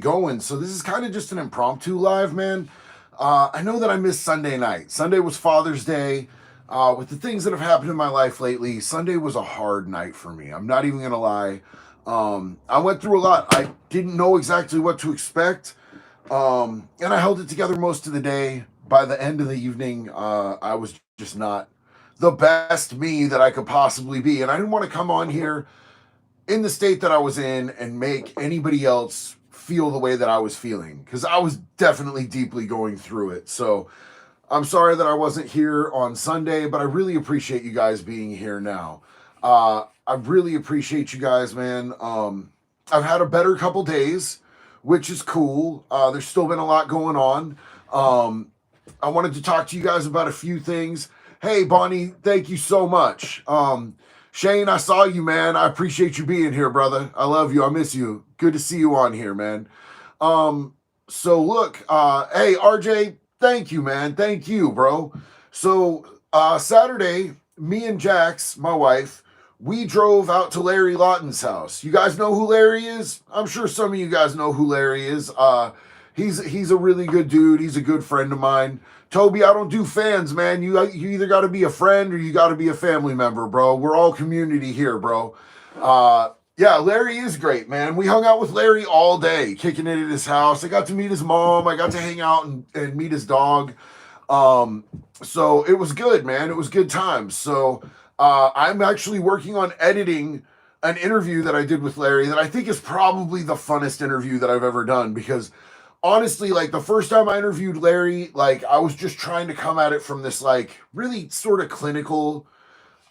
going. So this is kind of just an impromptu live, man. I know that I missed Sunday night. Sunday was Father's Day. With the things that have happened in my life lately, Sunday was a hard night for me. I'm not even gonna lie. I went through a lot. I didn't know exactly what to expect, and I held it together most of the day. By the end of the evening, I was just not the best me that I could possibly be, and I didn't want to come on here in the state that I was in and make anybody else feel the way that I was feeling, because I was definitely deeply going through it. So I'm sorry that I wasn't here on Sunday, but I really appreciate you guys being here now. I really appreciate you guys, man. I've had a better couple days, which is cool. There's still been a lot going on. I wanted to talk to you guys about a few things. Hey, Bonnie, thank you so much. Shane, I saw you, man. I appreciate you being here, brother. I love you. I miss you. Good to see you on here, man. So look, hey, RJ, thank you, man. Thank you, bro. So Saturday, me and Jax, my wife, we drove out to Larry Lawton's house. You guys know who Larry is? I'm sure some of you guys know who Larry is. He's a really good dude. He's a good friend of mine. Toby, I don't do fans, man. You either got to be a friend or you got to be a family member, bro. We're all community here, bro. Yeah, Larry is great, man. We hung out with Larry all day, kicking it at his house. I got to meet his mom. I got to hang out and meet his dog. So it was good, man. It was good times. So I'm actually working on editing an interview that I did with Larry that I think is probably the funnest interview that I've ever done, because honestly, like, the first time I interviewed Larry, like, I was just trying to come at it from this, like, really sort of clinical,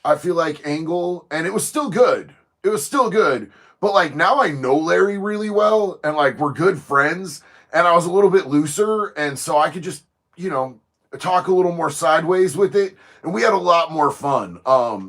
I feel like, angle, and it was still good. It was still good. But, like, now I know Larry really well, and, like, we're good friends, and I was a little bit looser, and so I could just, talk a little more sideways with it, and we had a lot more fun.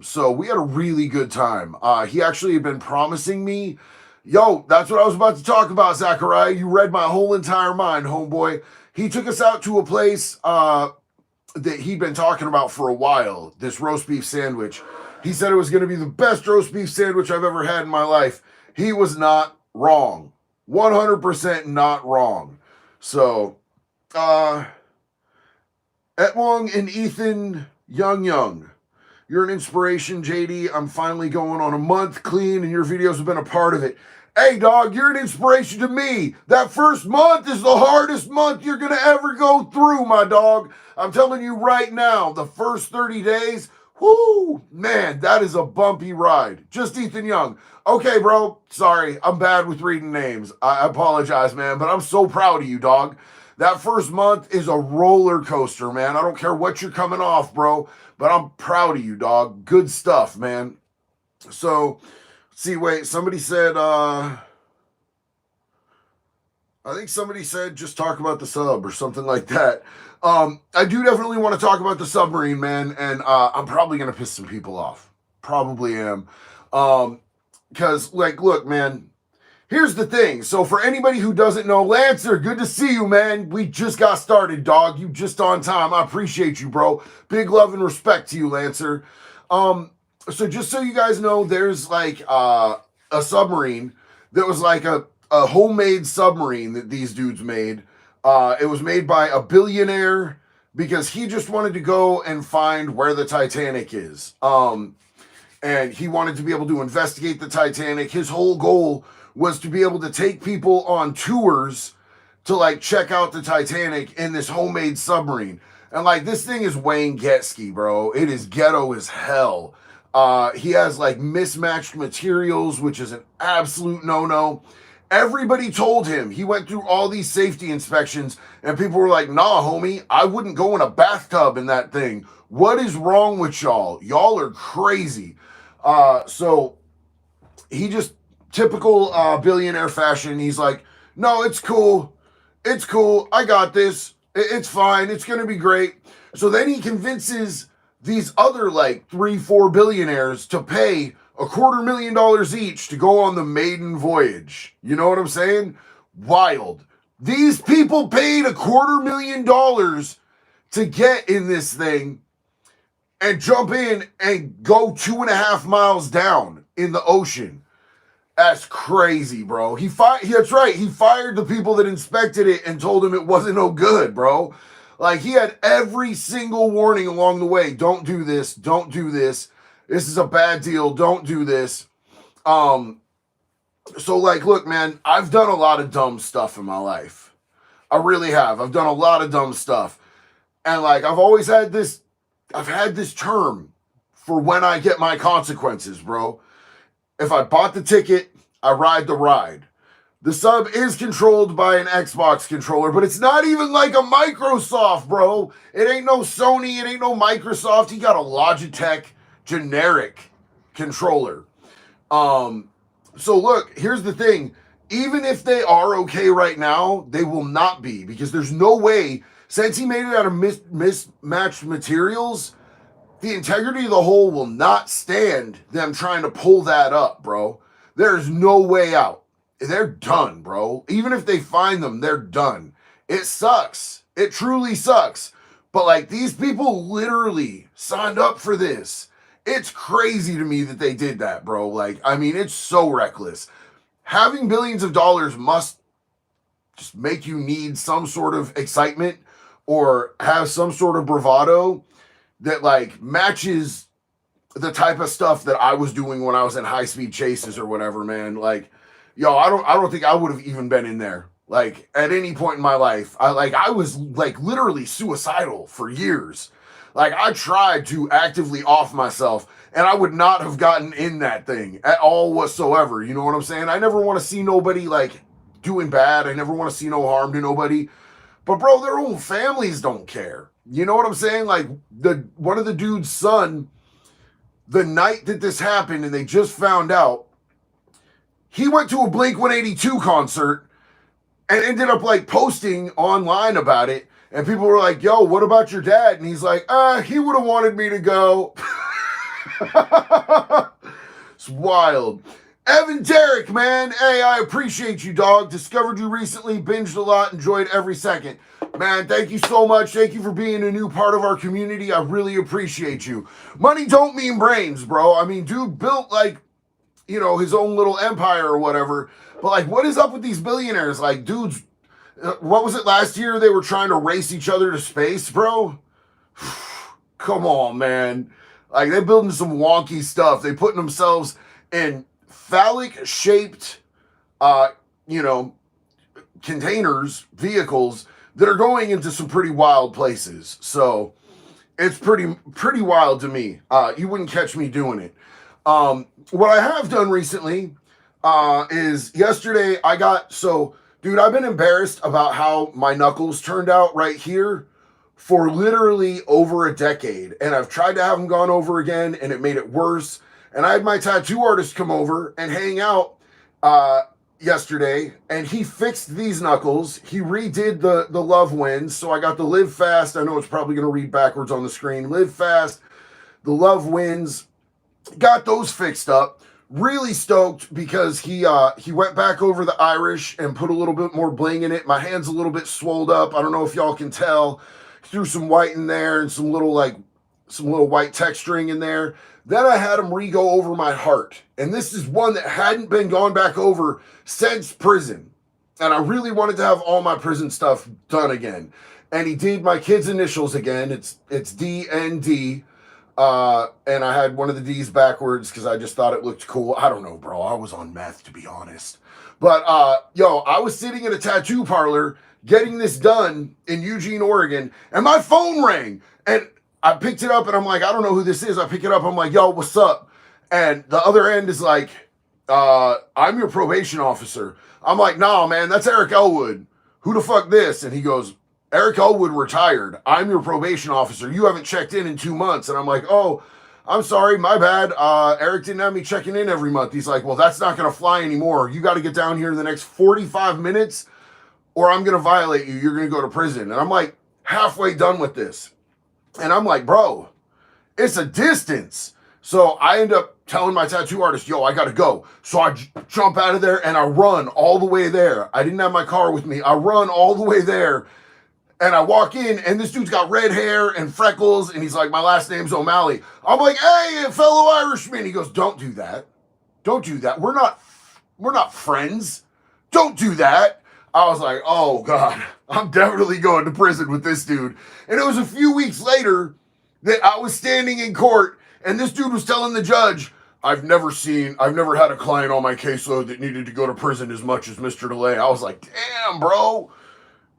So we had a really good time. He actually had been promising me, yo, that's what I was about to talk about, Zachariah. You read my whole entire mind, homeboy. He took us out to a place that he'd been talking about for a while, this roast beef sandwich. He said it was going to be the best roast beef sandwich I've ever had in my life. He was not wrong. 100% not wrong. So, Etwong and Ethan Young. You're an inspiration, JD. I'm finally going on a month clean, and your videos have been a part of it. Hey, dog, you're an inspiration to me. That first month is the hardest month you're going to ever go through, my dog. I'm telling you right now, the first 30 days, whoo, man, that is a bumpy ride. Just Ethan Young. Okay, bro, sorry, I'm bad with reading names. I apologize, man, but I'm so proud of you, dog. That first month is a roller coaster, man. I don't care what you're coming off, bro, but I'm proud of you, dog. Good stuff, man. So, see, wait, somebody said, I think somebody said just talk about the sub or something like that. I do definitely want to talk about the submarine, man, and I'm probably going to piss some people off. Probably am. Because, like, look, man, here's the thing. So for anybody who doesn't know, Lancer, good to see you, man. We just got started, dog. You just on time. I appreciate you, bro. Big love and respect to you, Lancer. So just so you guys know, there's like a submarine that was like a homemade submarine that these dudes made. It was made by a billionaire because he just wanted to go and find where the Titanic is. And he wanted to be able to investigate the Titanic. His whole goal was to be able to take people on tours to, like, check out the Titanic in this homemade submarine. And, like, this thing is Wayne Gretzky, bro. It is ghetto as hell. He has, like, mismatched materials, which is an absolute no-no. Everybody told him. He went through all these safety inspections, and people were like, nah, homie, I wouldn't go in a bathtub in that thing. What is wrong with y'all? Y'all are crazy. So he just, typical billionaire fashion, he's like, no, it's cool. It's cool. I got this. It's fine. It's going to be great. So then he convinces these other, like, 3-4 billionaires to pay $250,000 each to go on the maiden voyage. You know what I'm saying? Wild. These people paid $250,000 to get in this thing and jump in and go 2.5 miles down in the ocean. That's crazy, bro. That's right. He fired the people that inspected it and told him it wasn't no good, bro. Like he had every single warning along the way. Don't do this. Don't do this. This is a bad deal. Don't do this. Um, so like, look, man, I've done a lot of dumb stuff in my life. I really have. I've done a lot of dumb stuff. And like I've had this term for when I get my consequences, bro. If I bought the ticket, I ride the ride. The sub is controlled by an Xbox controller, but it's not even like a Microsoft, bro. It ain't no Sony, it ain't no Microsoft. He got a Logitech generic controller. Um, so look, here's the thing. Even if they are okay right now, they will not be because there's no way, since he made it out of mismatched materials, the integrity of the whole will not stand them trying to pull that up, bro. There's no way out. They're done, bro. Even if they find them, they're done. It sucks. It truly sucks. But like these people literally signed up for this. It's crazy to me that they did that, bro. Like, I mean, it's so reckless. Having billions of dollars must just make you need some sort of excitement or have some sort of bravado that like matches the type of stuff that I was doing when I was in high speed chases or whatever, man. Like, yo, I don't think I would have even been in there. Like at any point in my life, I was like literally suicidal for years. Like I tried to actively off myself and I would not have gotten in that thing at all whatsoever. You know what I'm saying? I never want to see nobody like doing bad. I never want to see no harm to nobody. But bro, their own families don't care. You know what I'm saying? Like one of the dude's son, the night that this happened and they just found out, he went to a Blink 182 concert and ended up like posting online about it. And people were like, yo, what about your dad? And he's like, he would have wanted me to go. It's wild. Evan Derrick, man. Hey, I appreciate you, dog. Discovered you recently, binged a lot, enjoyed every second. Man, thank you so much. Thank you for being a new part of our community. I really appreciate you. Money don't mean brains, bro. I mean, dude built like, you know, his own little empire or whatever. But like, what is up with these billionaires? Like, dudes, what was it last year? They were trying to race each other to space, bro. Come on, man. Like, they're building some wonky stuff. They putting themselves in phallic shaped, you know, containers, vehicles that are going into some pretty wild places. So it's pretty wild to me. You wouldn't catch me doing it. What I have done recently is yesterday dude, I've been embarrassed about how my knuckles turned out right here for literally over a decade. And I've tried to have them gone over again and it made it worse. And I had my tattoo artist come over and hang out yesterday and he fixed these knuckles. He redid the love wins. So I got the live fast. I know it's probably going to read backwards on the screen. Live fast, the love wins. Got those fixed up. Really stoked because he went back over the Irish and put a little bit more bling in it. My hand's a little bit swolled up. I don't know if y'all can tell. Threw some white in there and some little white texturing in there. Then I had him re-go over my heart. And this is one that hadn't been gone back over since prison. And I really wanted to have all my prison stuff done again. And he did my kids' initials again. It's DND. And I had one of the D's backwards because I just thought it looked cool. I don't know, bro. I was on meth, to be honest. But, I was sitting in a tattoo parlor getting this done in Eugene, Oregon, and my phone rang. And I picked it up, and I'm like, I don't know who this is. I pick it up. I'm like, yo, what's up? And the other end is like, I'm your probation officer. I'm like, nah, man, that's Eric Elwood. Who the fuck this? And he goes, Eric Elwood retired. I'm your probation officer. You haven't checked in 2 months. And I'm like, oh, I'm sorry, my bad. Eric didn't have me checking in every month. He's like, well, that's not going to fly anymore. You got to get down here in the next 45 minutes or I'm going to violate you. You're going to go to prison. And I'm like halfway done with this. And I'm like, bro, it's a distance. So I end up telling my tattoo artist, yo, I got to go. So I jump out of there and I run all the way there. I didn't have my car with me. I run all the way there. And I walk in, and this dude's got red hair and freckles, and he's like, my last name's O'Malley. I'm like, hey, fellow Irishman. He goes, don't do that. Don't do that. We're not We're not friends. Don't do that. I was like, oh God, I'm definitely going to prison with this dude. And it was a few weeks later that I was standing in court and this dude was telling the judge, I've never had a client on my caseload that needed to go to prison as much as Mr. DeLay. I was like, damn, bro,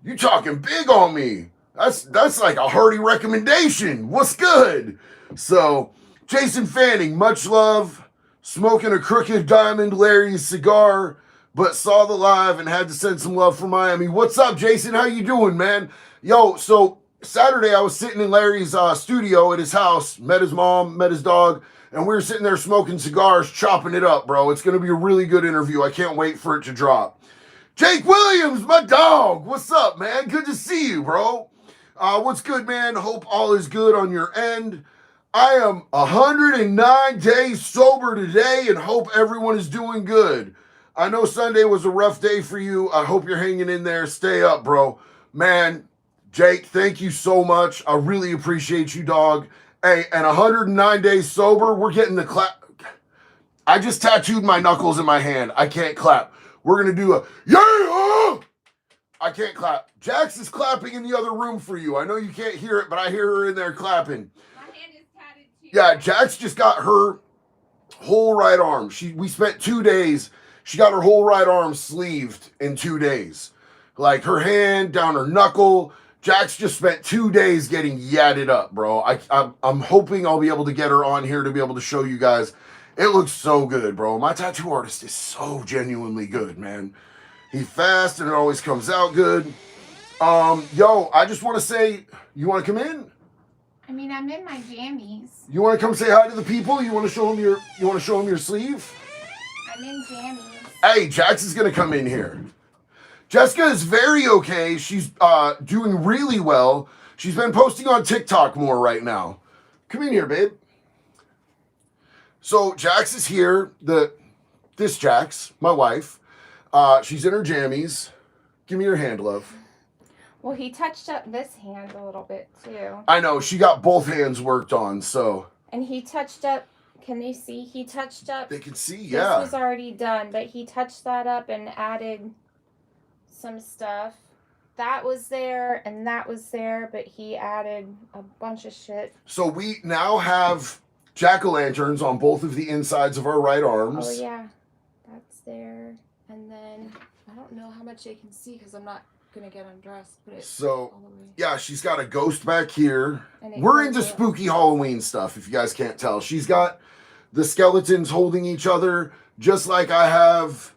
you talking big on me. That's like a hearty recommendation. What's good? So, Jason Fanning, much love. Smoking a crooked diamond Larry's cigar, but saw the live and had to send some love from Miami. What's up, Jason? How you doing, man? Yo, so Saturday I was sitting in Larry's studio at his house, met his mom, met his dog, and we were sitting there smoking cigars, chopping it up, bro. It's going to be a really good interview. I can't wait for it to drop. Jake Williams, my dog. What's up, man? Good to see you, bro. What's good, man? Hope all is good on your end. I am 109 days sober today and hope everyone is doing good. I know Sunday was a rough day for you. I hope you're hanging in there. Stay up, bro. Man, Jake, thank you so much. I really appreciate you, dog. Hey, and 109 days sober, we're getting the clap. I just tattooed my knuckles in my hand. I can't clap. We're going to do a yeah! I can't clap. Jax is clapping in the other room for you. I know you can't hear it, but I hear her in there clapping. Yeah, Jax just got her whole right arm. We spent 2 days. She got her whole right arm sleeved in 2 days. Like her hand, down her knuckle. Jax just spent 2 days getting yadded up, bro. I'm hoping I'll be able to get her on here to be able to show you guys. It looks so good, bro. My tattoo artist is so genuinely good, man. He's fast and it always comes out good. Yo, I just want to say, you want to come in? I mean, I'm in my jammies. You want to come say hi to the people? You want to show them your sleeve? I'm in jammies. Hey, Jax is gonna come in here. Jessica is very okay. She's doing really well. She's been posting on TikTok more right now. Come in here, babe. So Jax is here. This Jax, my wife. She's in her jammies. Give me your hand, love. Well, he touched up this hand a little bit, too. I know. She got both hands worked on, so. And he touched up, can they see? He touched up. They can see, yeah. This was already done, but he touched that up and added some stuff. That was there, and that was there, but he added a bunch of shit. So we now have jack-o'-lanterns on both of the insides of our right arms. Oh, yeah. That's there. And then, I don't know how much they can see, because I'm not gonna get undressed, but it's so yeah, she's got a ghost back here. We're into spooky Halloween stuff, if you guys can't tell. She's got the skeletons holding each other, just like I have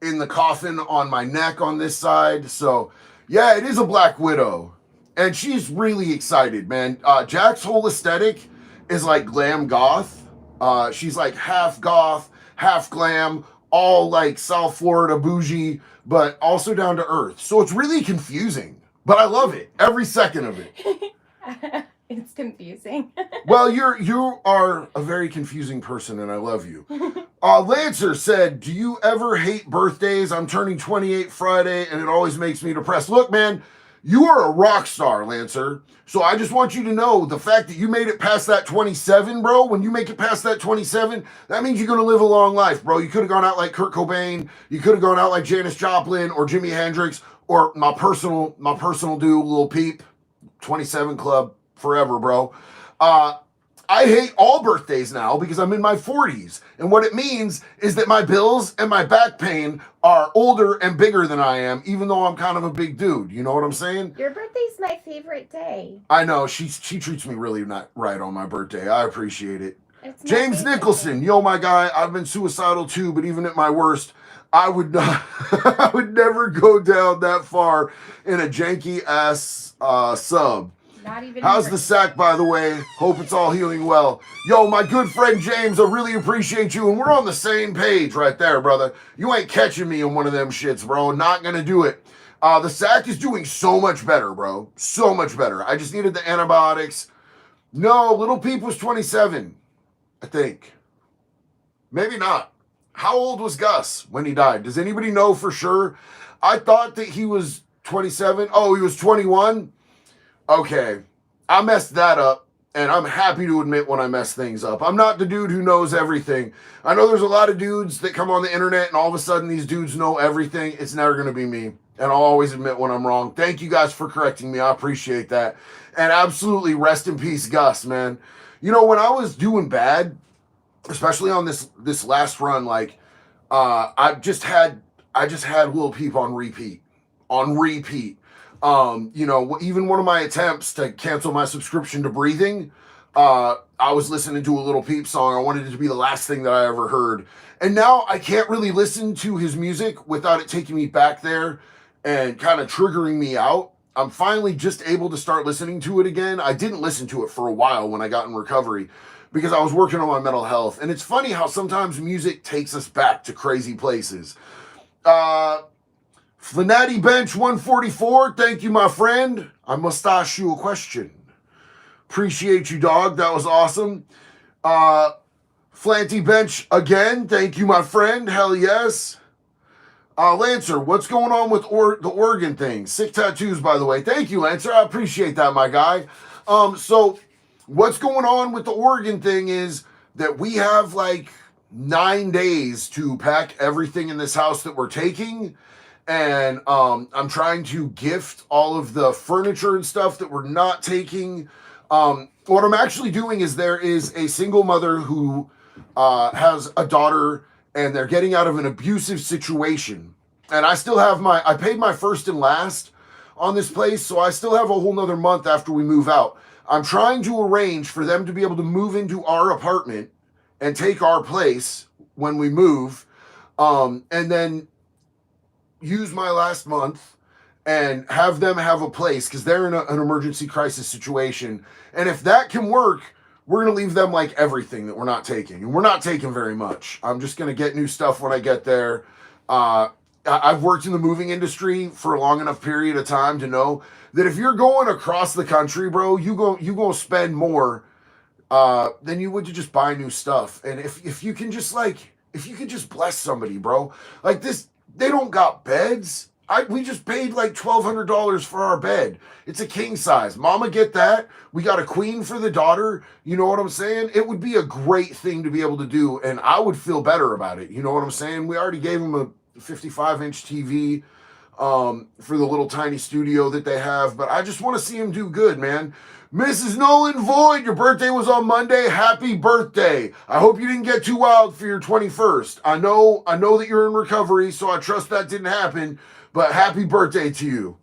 in the coffin on my neck on this side. So yeah, it is a Black Widow, and she's really excited, man. Jack's whole aesthetic is like glam goth. She's like half goth, half glam, all like South Florida bougie, but also down to earth. So it's really confusing, but I love it. Every second of it. It's confusing. Well, you are a very confusing person, and I love you. Lancer said, do you ever hate birthdays? I'm turning 28 Friday, and it always makes me depressed. Look, man, you are a rock star, Lancer. So I just want you to know the fact that you made it past that 27, bro. When you make it past that 27, that means you're going to live a long life, bro. You could have gone out like Kurt Cobain. You could have gone out like Janis Joplin or Jimi Hendrix or my personal dude, Lil Peep, 27 Club, forever, bro. I hate all birthdays now because I'm in my 40s. And what it means is that my bills and my back pain are older and bigger than I am, even though I'm kind of a big dude. You know what I'm saying? Your birthday's my favorite day. I know. She treats me really not right on my birthday. I appreciate it. James Nicholson, yo, my guy, I've been suicidal too, but even at my worst, I would not, I would never go down that far in a janky ass sub. How's the sack, by the way? Hope it's all healing well. Yo, my good friend James, I really appreciate you, and we're on the same page right there, brother. You ain't catching me in one of them shits, bro. Not gonna do it. The sack is doing so much better, bro. So much better. I just needed the antibiotics. No, Little Peep was 27, I think. Maybe not. How old was Gus when he died? Does anybody know for sure? I thought that he was 27. Oh, he was 21? Okay, I messed that up. And I'm happy to admit when I mess things up. I'm not the dude who knows everything. I know there's a lot of dudes that come on the internet and all of a sudden these dudes know everything. It's never going to be me. And I'll always admit when I'm wrong. Thank you guys for correcting me. I appreciate that. And absolutely rest in peace, Gus, man. You know, when I was doing bad, especially on this last run, like I just had Lil Peep on repeat. On repeat. You know, even one of my attempts to cancel my subscription to Breathing, I was listening to a Little Peep song. I wanted it to be the last thing that I ever heard. And now I can't really listen to his music without it taking me back there and kind of triggering me out. I'm finally just able to start listening to it again. I didn't listen to it for a while when I got in recovery because I was working on my mental health. And it's funny how sometimes music takes us back to crazy places. Flanati Bench 144, thank you, my friend. I must ask you a question. Appreciate you, dog. That was awesome. Flanty Bench again, thank you, my friend. Hell yes. Lancer, what's going on with the Oregon thing? Sick tattoos, by the way. Thank you, Lancer. I appreciate that, my guy. So what's going on with the Oregon thing is that we have like 9 days to pack everything in this house that we're taking. And I'm trying to gift all of the furniture and stuff that we're not taking. What I'm actually doing is there is a single mother who has a daughter and they're getting out of an abusive situation. And I still have I paid my first and last on this place, so I still have a whole nother month after we move out. I'm trying to arrange for them to be able to move into our apartment and take our place when we move. And then use my last month and have them have a place because they're in an emergency crisis situation. And if that can work, we're going to leave them like everything that we're not taking. And we're not taking very much. I'm just going to get new stuff when I get there. I've worked in the moving industry for a long enough period of time to know that if you're going across the country, bro, you go spend more than you would to just buy new stuff. And if you can just bless somebody, bro, like this, they don't got beds. We just paid like $1,200 for our bed. It's a king size. Mama, get that. We got a queen for the daughter. You know what I'm saying? It would be a great thing to be able to do, and I would feel better about it. You know what I'm saying? We already gave them a 55-inch TV for the little tiny studio that they have, but I just want to see them do good, man. Mrs. Nolan Void, your birthday was on Monday. Happy birthday. I hope you didn't get too wild for your 21st. I know that you're in recovery, so I trust that didn't happen, but happy birthday to you.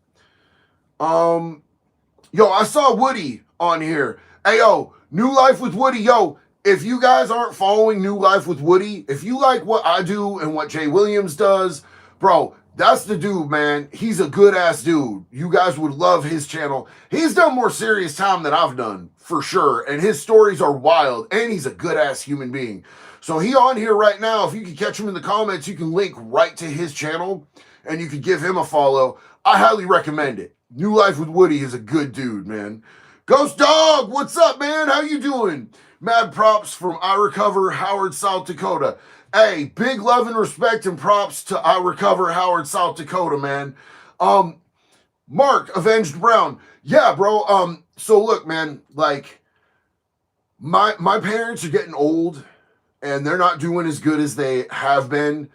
Yo, I saw Woody on here. Hey, yo, New Life with Woody. Yo, if you guys aren't following New Life with Woody, if you like what I do and what Jay Williams does, bro, that's the dude, man. He's a good-ass dude. You guys would love his channel. He's done more serious time than I've done, for sure. And his stories are wild. And he's a good-ass human being. So he on here right now. If you can catch him in the comments, you can link right to his channel. And you could give him a follow. I highly recommend it. New Life with Woody is a good dude, man. Ghost Dog, what's up, man? How you doing? Mad props from I Recover, Howard, South Dakota. Hey, big love and respect and props to I Recover, Howard, South Dakota, man. Mark, Avenged Brown. Yeah, bro. So look, man, like my parents are getting old and they're not doing as good as they have been.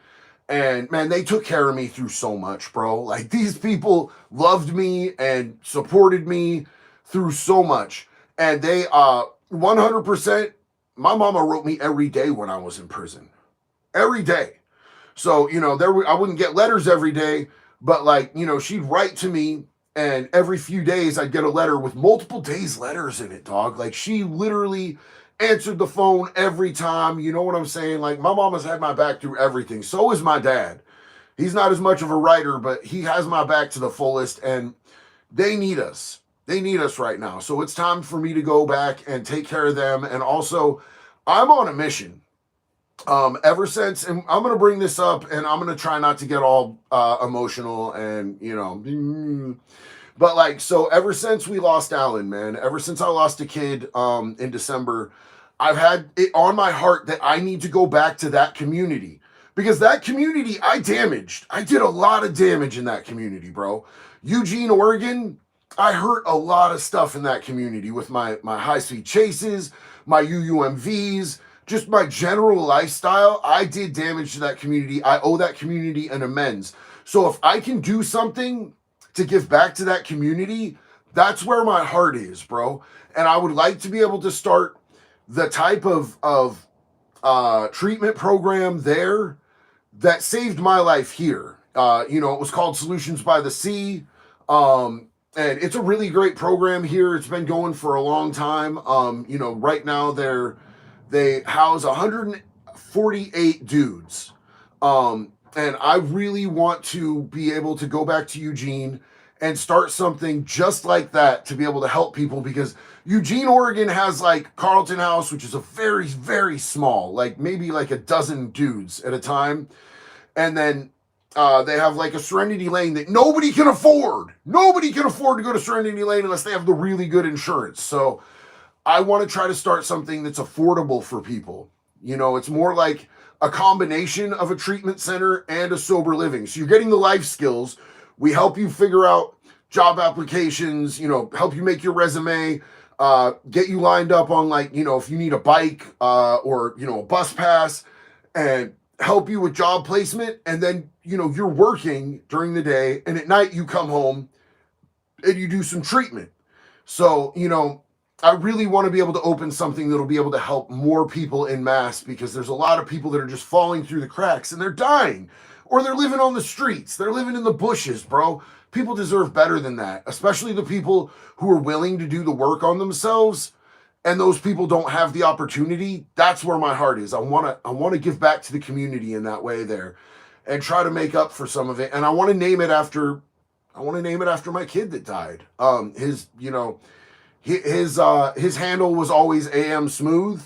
And man, they took care of me through so much, bro. Like these people loved me and supported me through so much. And they 100%, my mama wrote me every day when I was in prison. Every day. So, you know, I wouldn't get letters every day, but like, you know, she'd write to me and every few days I'd get a letter with multiple days letters in it, dog. Like she literally answered the phone every time. You know what I'm saying? Like my mama's had my back through everything. So is my dad. He's not as much of a writer, but he has my back to the fullest and they need us. They need us right now. So it's time for me to go back and take care of them. And also I'm on a mission. Ever since, and I'm going to bring this up and I'm going to try not to get all emotional and, you know, but like, so ever since we lost Alan, man, ever since I lost a kid in December, I've had it on my heart that I need to go back to that community because that community I damaged. I did a lot of damage in that community, bro. Eugene, Oregon, I hurt a lot of stuff in that community with my high speed chases, my UUMVs, just my general lifestyle. I did damage to that community. I owe that community an amends. So if I can do something to give back to that community, that's where my heart is, bro. And I would like to be able to start the type of treatment program there that saved my life here. It was called Solutions by the Sea. And it's a really great program here. It's been going for a long time. Right now they house 148 dudes. And I really want to be able to go back to Eugene and start something just like that to be able to help people, because Eugene, Oregon has like Carlton House, which is a very, very small, like maybe like a dozen dudes at a time. And then they have like a Serenity Lane that nobody can afford. Nobody can afford to go to Serenity Lane unless they have the really good insurance. So I want to try to start something that's affordable for people. It's more like a combination of a treatment center and a sober living. So you're getting the life skills. We help you figure out job applications, help you make your resume, get you lined up on if you need a bike or, a bus pass, and help you with job placement. And then, you're working during the day, and at night you come home and you do some treatment. So, I really want to be able to open something that'll be able to help more people in mass, because there's a lot of people that are just falling through the cracks and they're dying, or they're living on the streets. They're living in the bushes, bro. People deserve better than that, especially the people who are willing to do the work on themselves, and those people don't have the opportunity. That's where my heart is. I want to give back to the community in that way there, and try to make up for some of it. And I want to name it after my kid that died. His handle was always AM Smooth.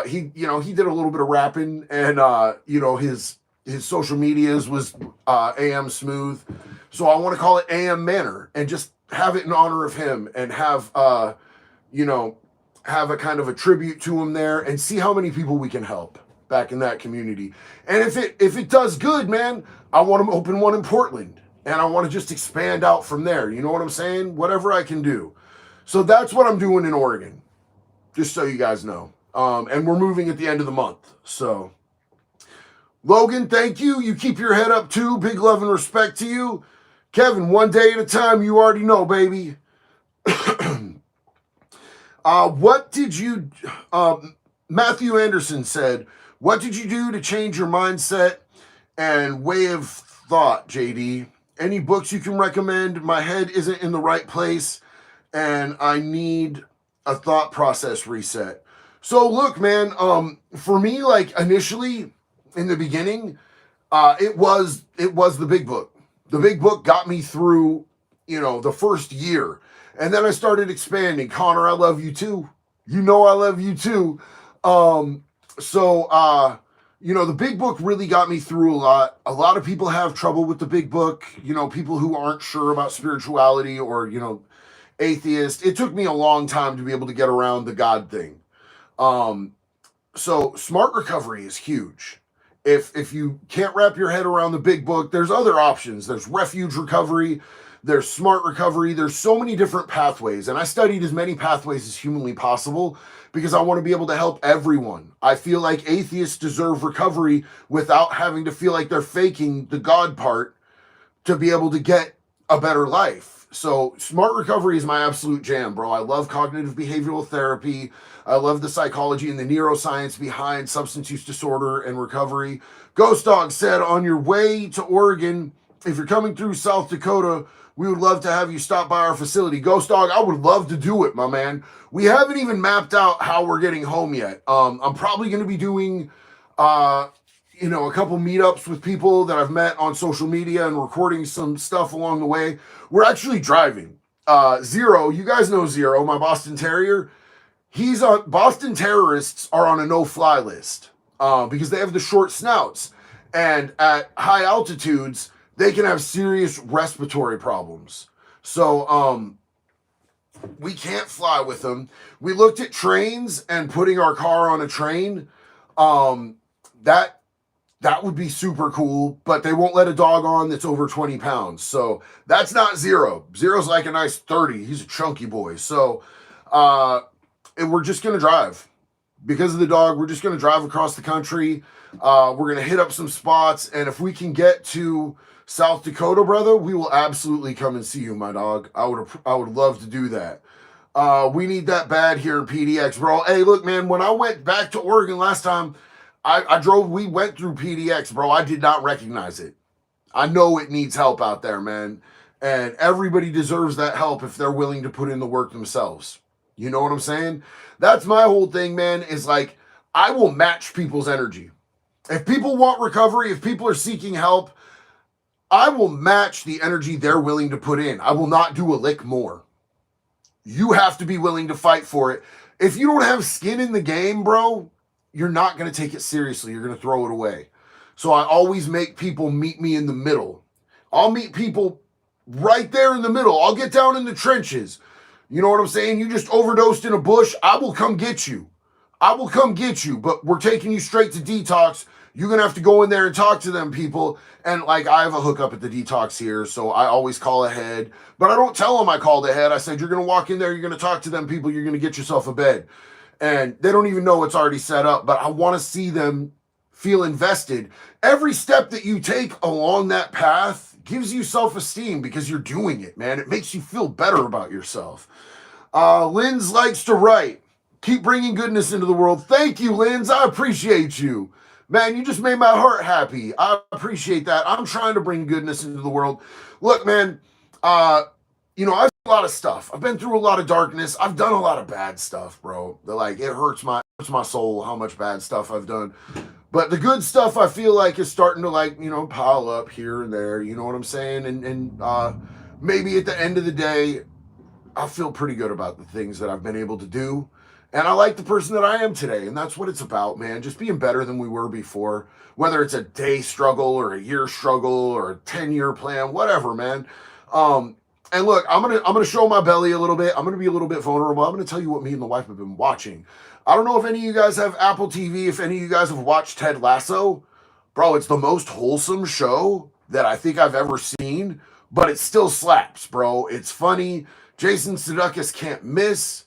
He did a little bit of rapping, and his social medias was AM Smooth. So I want to call it AM Manor and just have it in honor of him, and have have a kind of a tribute to him there, and see how many people we can help back in that community. And if it does good, man, I want to open one in Portland, and I want to just expand out from there. You know what I'm saying? Whatever I can do. So that's what I'm doing in Oregon, just so you guys know. And we're moving at the end of the month. So, Logan, thank you. You keep your head up too. Big love and respect to you. Kevin, one day at a time, you already know, baby. What did you, Matthew Anderson said, what did you do to change your mindset and way of thought, JD? Any books you can recommend? My head isn't in the right place, and I need a thought process reset. So look, man, for me, like initially in the beginning, it was the big book. The big book got me through, the first year. And then I started expanding. Connor, I love you too. I love you too. The big book really got me through a lot. A lot of people have trouble with the big book, people who aren't sure about spirituality, or, atheist. It took me a long time to be able to get around the God thing. So smart recovery is huge. If you can't wrap your head around the big book, there's other options. There's refuge recovery, there's smart recovery, there's so many different pathways. And I studied as many pathways as humanly possible, because I want to be able to help everyone. I feel like atheists deserve recovery without having to feel like they're faking the God part to be able to get a better life. So smart recovery is my absolute jam, bro. I love cognitive behavioral therapy. I love the psychology and the neuroscience behind substance use disorder and recovery. Ghost Dog said, on your way to Oregon, if you're coming through South Dakota, we would love to have you stop by our facility. Ghost Dog, I would love to do it, my man. We haven't even mapped out how we're getting home yet. I'm probably going to be doing a couple meetups with people that I've met on social media, and recording some stuff along the way. We're actually driving. Zero, you guys know Zero, my Boston Terrier. Boston terrorists are on a no-fly list because they have the short snouts, and at high altitudes they can have serious respiratory problems. So we can't fly with them. We looked at trains and putting our car on a train. That that would be super cool, but they won't let a dog on that's over 20 pounds. So that's not Zero. Zero's like a nice 30. He's a chunky boy. So and we're just going to drive. Because of the dog, we're just going to drive across the country. We're going to hit up some spots. And if we can get to South Dakota, brother, we will absolutely come and see you, my dog. I would love to do that. We need that bad here in PDX, bro. Hey, look, man, when I went back to Oregon last time, we went through PDX, bro. I did not recognize it. I know it needs help out there, man. And everybody deserves that help if they're willing to put in the work themselves. You know what I'm saying? That's my whole thing, man, is like, I will match people's energy. If people want recovery, if people are seeking help, I will match the energy they're willing to put in. I will not do a lick more. You have to be willing to fight for it. If you don't have skin in the game, bro, you're not going to take it seriously. You're going to throw it away. So I always make people meet me in the middle. I'll meet people right there in the middle. I'll get down in the trenches. You know what I'm saying? You just overdosed in a bush. I will come get you. I will come get you, but we're taking you straight to detox. You're going to have to go in there and talk to them people. And like, I have a hookup at the detox here, so I always call ahead. But I don't tell them I called ahead. I said, you're going to walk in there, you're going to talk to them people, you're going to get yourself a bed. And they don't even know it's already set up, but I want to see them feel invested. Every step that you take along that path gives you self-esteem because you're doing it, man. It makes you feel better about yourself. Linz likes to write. Keep bringing goodness into the world. Thank you, Linz. I appreciate you. Man, you just made my heart happy. I appreciate that. I'm trying to bring goodness into the world. Look, man, I've done a lot of stuff. I've been through a lot of darkness. I've done a lot of bad stuff, bro. Like, it hurts my soul how much bad stuff I've done. But the good stuff I feel like is starting to pile up here and there. You know what I'm saying? And maybe at the end of the day, I feel pretty good about the things that I've been able to do. And I like the person that I am today. And that's what it's about, man. Just being better than we were before. Whether it's a day struggle or a year struggle or a 10-year plan, whatever, man. And look, I'm gonna show my belly a little bit. I'm gonna be a little bit vulnerable. I'm gonna tell you what me and the wife have been watching. I don't know if any of you guys have Apple TV, if any of you guys have watched Ted Lasso. Bro, it's the most wholesome show that I think I've ever seen, but it still slaps, bro. It's funny. Jason Sudeikis can't miss.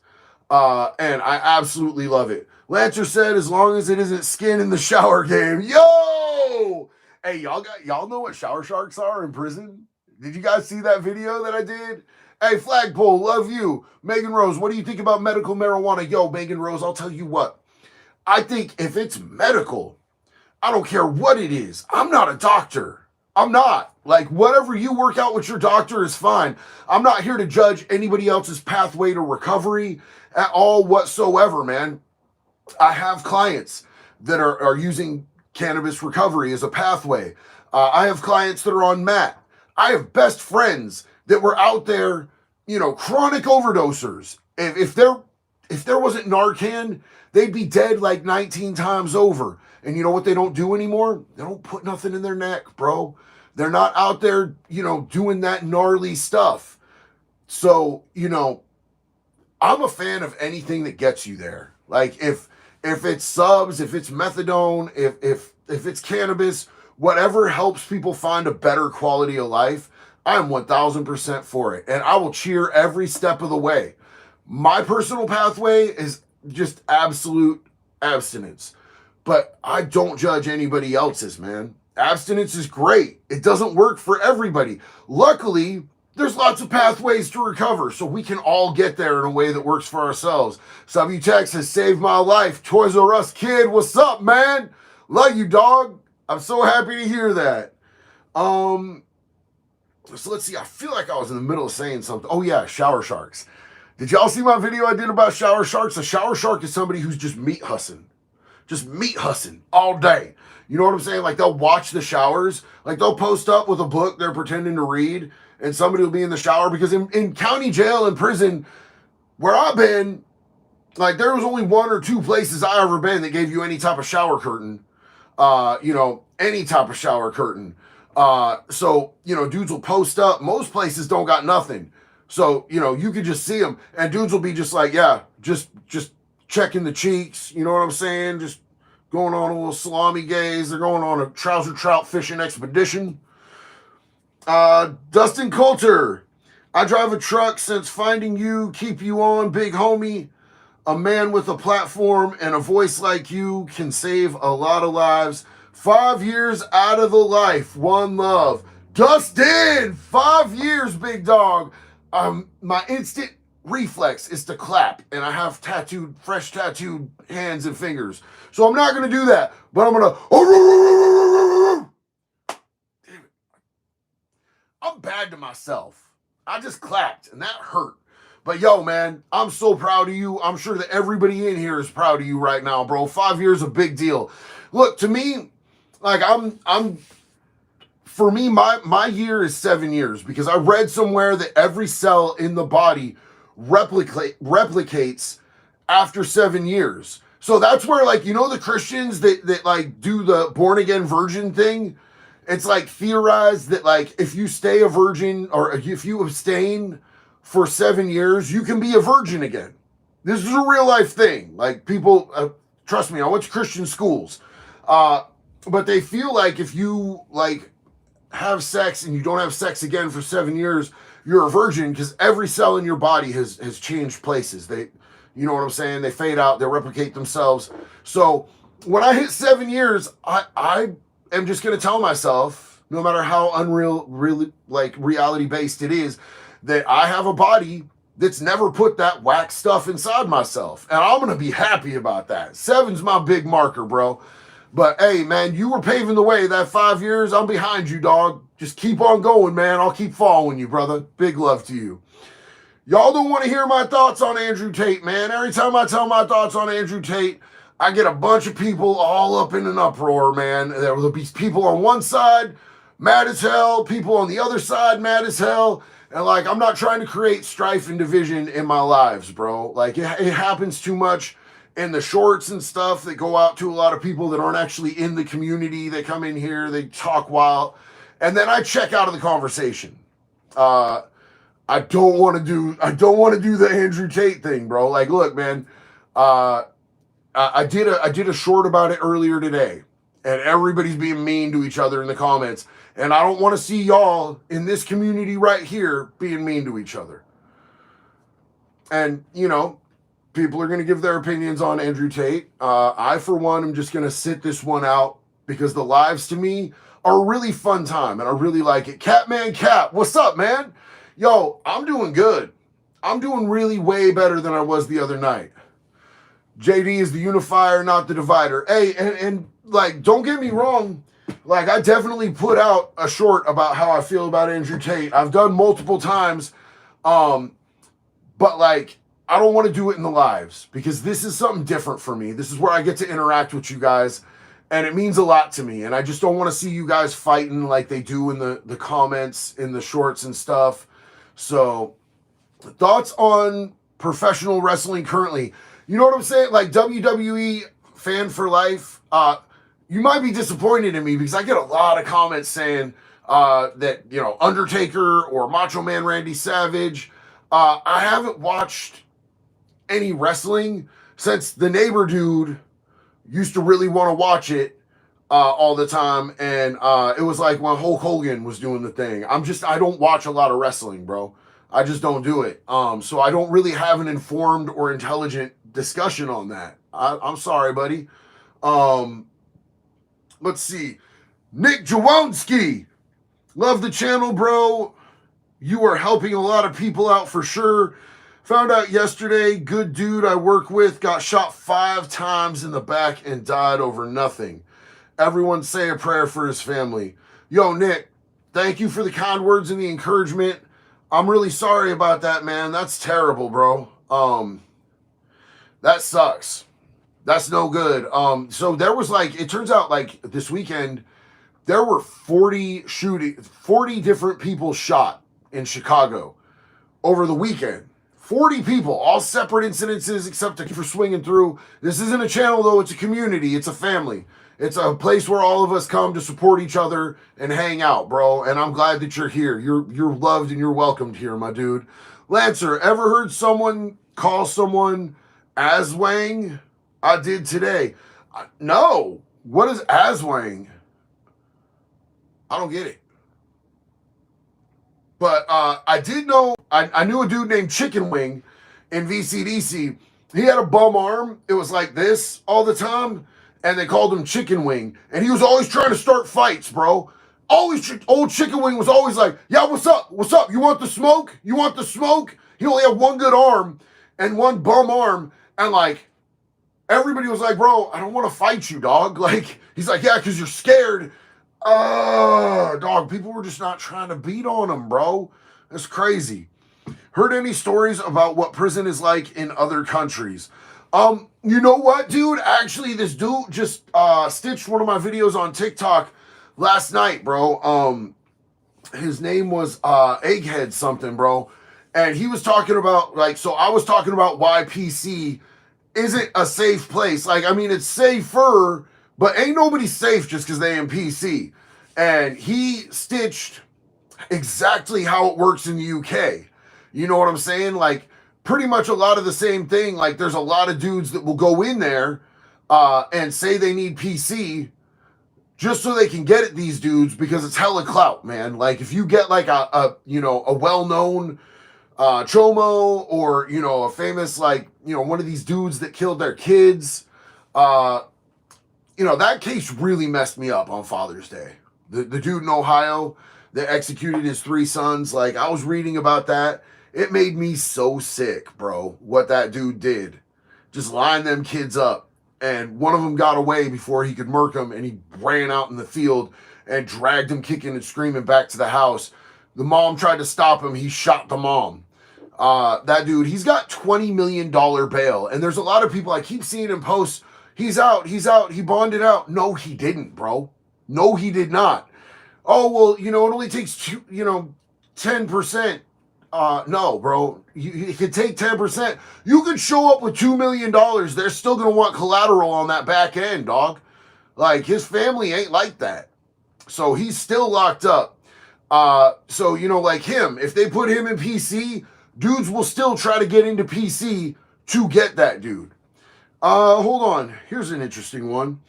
And I absolutely love it. Lancer said, as long as it isn't skin in the shower game. Yo! Hey, y'all know what shower sharks are in prison? Did you guys see that video that I did? Hey, Flagpole, love you. Megan Rose, what do you think about medical marijuana? Yo, Megan Rose, I'll tell you what. I think if it's medical, I don't care what it is. I'm not a doctor. I'm not. Like, whatever you work out with your doctor is fine. I'm not here to judge anybody else's pathway to recovery at all whatsoever, man. I have clients that are using cannabis recovery as a pathway. I have clients that are on MAT. I have best friends that were out there, chronic overdosers. If there wasn't Narcan, they'd be dead like 19 times over. And you know what they don't do anymore? They don't put nothing in their neck, bro. They're not out there, doing that gnarly stuff. So, I'm a fan of anything that gets you there. Like, if it's subs, if it's methadone, if it's cannabis, whatever helps people find a better quality of life, I'm 1000% for it. And I will cheer every step of the way. My personal pathway is just absolute abstinence. But I don't judge anybody else's, man. Abstinence is great. It doesn't work for everybody. Luckily, there's lots of pathways to recover, so we can all get there in a way that works for ourselves. Subutex has saved my life. Toys R Us kid, what's up, man? Love you, dog. I'm so happy to hear that. So let's see. I feel like I was in the middle of saying something. Oh yeah, shower sharks. Did y'all see my video I did about shower sharks? A shower shark is somebody who's just meat hussing. Just meat hussing all day. You know what I'm saying? Like, they'll watch the showers. Like, they'll post up with a book they're pretending to read, and somebody will be in the shower. Because in county jail and prison, where I've been, like, there was only one or two places I ever been that gave you any type of shower curtain. Any type of shower curtain. So, dudes will post up. Most places don't got nothing. So, you could just see them. And dudes will be just like, yeah, just checking the cheeks. You know what I'm saying? Just going on a little salami gaze. They're going on a trouser trout fishing expedition. Dustin Coulter, I drive a truck since finding you, keep you on, big homie. A man with a platform and a voice like you can save a lot of lives. 5 years out of the life, one love. Dustin, 5 years, big dog. My instant reflex is to clap, and I have fresh tattooed hands and fingers. So I'm not gonna do that, but I'm gonna. I'm bad to myself. I just clapped, and that hurt. But yo, man, I'm so proud of you. I'm sure that everybody in here is proud of you right now, bro. 5 years is a big deal. Look, to me, like for me, my year is 7 years because I read somewhere that every cell in the body replicates after 7 years. So that's where, like, you know, the Christians that like do the born again virgin thing. It's like theorized that, like, if you stay a virgin or if you abstain for 7 years, you can be a virgin again. This is a real life thing. Like, people, trust me, I went to Christian schools. But they feel like if you, like, have sex and you don't have sex again for 7 years, you're a virgin because every cell in your body has changed places. You know what I'm saying? They fade out, they replicate themselves. So when I hit 7 years, I am just going to tell myself, no matter how unreal, really, like, reality based it is, that I have a body that's never put that whack stuff inside myself. And I'm going to be happy about that. 7's my big marker, bro. But hey, man, you were paving the way that 5 years. I'm behind you, dog. Just keep on going, man. I'll keep following you, brother. Big love to you. Y'all don't want to hear my thoughts on Andrew Tate, man. Every time I tell my thoughts on Andrew Tate, I get a bunch of people all up in an uproar, man. There will be people on one side mad as hell, people on the other side mad as hell. And, like, I'm not trying to create strife and division in my lives, bro. Like, it happens too much in the shorts and stuff that go out to a lot of people that aren't actually in the community. They come in here, they talk wild, and then I check out of the conversation. I don't want to do the Andrew Tate thing, bro. Like, look, man, I did a short about it earlier today, and everybody's being mean to each other in the comments. And I don't want to see y'all in this community right here being mean to each other. And, you know, people are going to give their opinions on Andrew Tate. I, for one, am just going to sit this one out because the lives, to me, are a really fun time, and I really like it. Catman Cap, what's up, man? Yo, I'm doing good. I'm doing really way better than I was the other night. JD is the unifier, not the divider. Hey, and like, don't get me wrong. Like, I definitely put out a short about how I feel about Andrew Tate. I've done multiple times. But, like, I don't want to do it in the lives because this is something different for me. This is where I get to interact with you guys, and it means a lot to me. And I just don't want to see you guys fighting like they do in the comments, in the shorts and stuff. So, thoughts on professional wrestling currently? You know what I'm saying? Like, WWE fan for life. You might be disappointed in me because I get a lot of comments saying that, you know, Undertaker or Macho Man Randy Savage. I haven't watched any wrestling since the neighbor dude used to really want to watch it all the time. And it was like when Hulk Hogan was doing the thing. I don't watch a lot of wrestling, bro. I just don't do it. So I don't really have an informed or intelligent discussion on that. I'm sorry, buddy. Let's see. Nick Jaworski. Love the channel, bro. You are helping a lot of people out for sure. Found out yesterday, good dude I work with got shot 5 times in the back and died over nothing. Everyone say a prayer for his family. Yo, Nick, thank you for the kind words and the encouragement. I'm really sorry about that, man. That's terrible, bro. That sucks. That's no good. So there was, like, it turns out, like, this weekend, there were 40 different people shot in Chicago over the weekend. 40 people, all separate incidences except for swinging through. This isn't a channel, though. It's a community. It's a family. It's a place where all of us come to support each other and hang out, bro. And I'm glad that you're here. You're loved and you're welcomed here, my dude. Lancer, ever heard someone call someone Aswang? I did today. No. What is Aswang? I don't get it. But I did know, I knew a dude named Chicken Wing in VCDC. He had a bum arm. It was like this all the time. And they called him Chicken Wing. And he was always trying to start fights, bro. Always, old Chicken Wing was always like, yeah, what's up? What's up? You want the smoke? You want the smoke? He only had one good arm and one bum arm. And like, everybody was like, bro, I don't want to fight you, dog. Like, he's like, yeah, because you're scared. Dog, people were just not trying to beat on him, bro. That's crazy. Heard any stories about what prison is like in other countries? You know what, dude? Actually, this dude just stitched one of my videos on TikTok last night, bro. His name was Egghead something, bro. And he was talking about, like, so I was talking about why PC isn't a safe place. Like, I mean, it's safer, but ain't nobody safe just because they in PC. And he stitched exactly how it works in the UK. You know what I'm saying? Like, pretty much a lot of the same thing. Like, there's a lot of dudes that will go in there and say they need PC just so they can get at these dudes because it's hella clout, man. Like, if you get like a well-known chomo or, you know, a famous, like, you know, one of these dudes that killed their kids, you know, that case really messed me up on Father's Day. The dude in Ohio that executed his 3 sons, like, I was reading about that. It made me so sick, bro, what that dude did. Just line them kids up. And one of them got away before he could murk them, and he ran out in the field and dragged him kicking and screaming back to the house. The mom tried to stop him. He shot the mom. That dude, he's got $20 million bail. And there's a lot of people, I keep seeing him post, he's out, he bonded out. No, he didn't, bro. No, he did not. Oh, well, you know, it only takes, 10%. No, bro. You could take 10%. You could show up with $2 million. They're still going to want collateral on that back end, dog. Like, his family ain't like that. So he's still locked up. So, you know, like him, if they put him in PC, dudes will still try to get into PC to get that dude. Hold on. Here's an interesting one.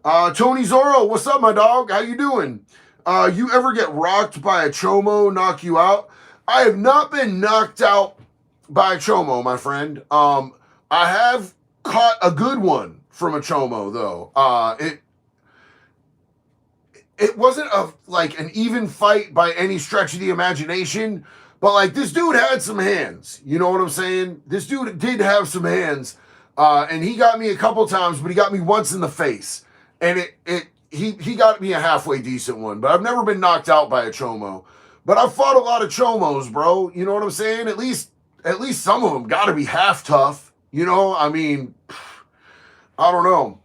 Tony Zorro, what's up, my dog? How you doing? You ever get rocked by a chomo, knock you out? I have not been knocked out by a chomo, my friend. I have caught a good one from a chomo, though. It wasn't like an even fight by any stretch of the imagination, but like this dude had some hands. You know what I'm saying? This dude did have some hands, and he got me a couple times, but he got me once in the face, and he got me a halfway decent one. But I've never been knocked out by a chomo. But I've fought a lot of chomos, bro. You know what I'm saying? At least some of them got to be half tough. You know, I mean, I don't know.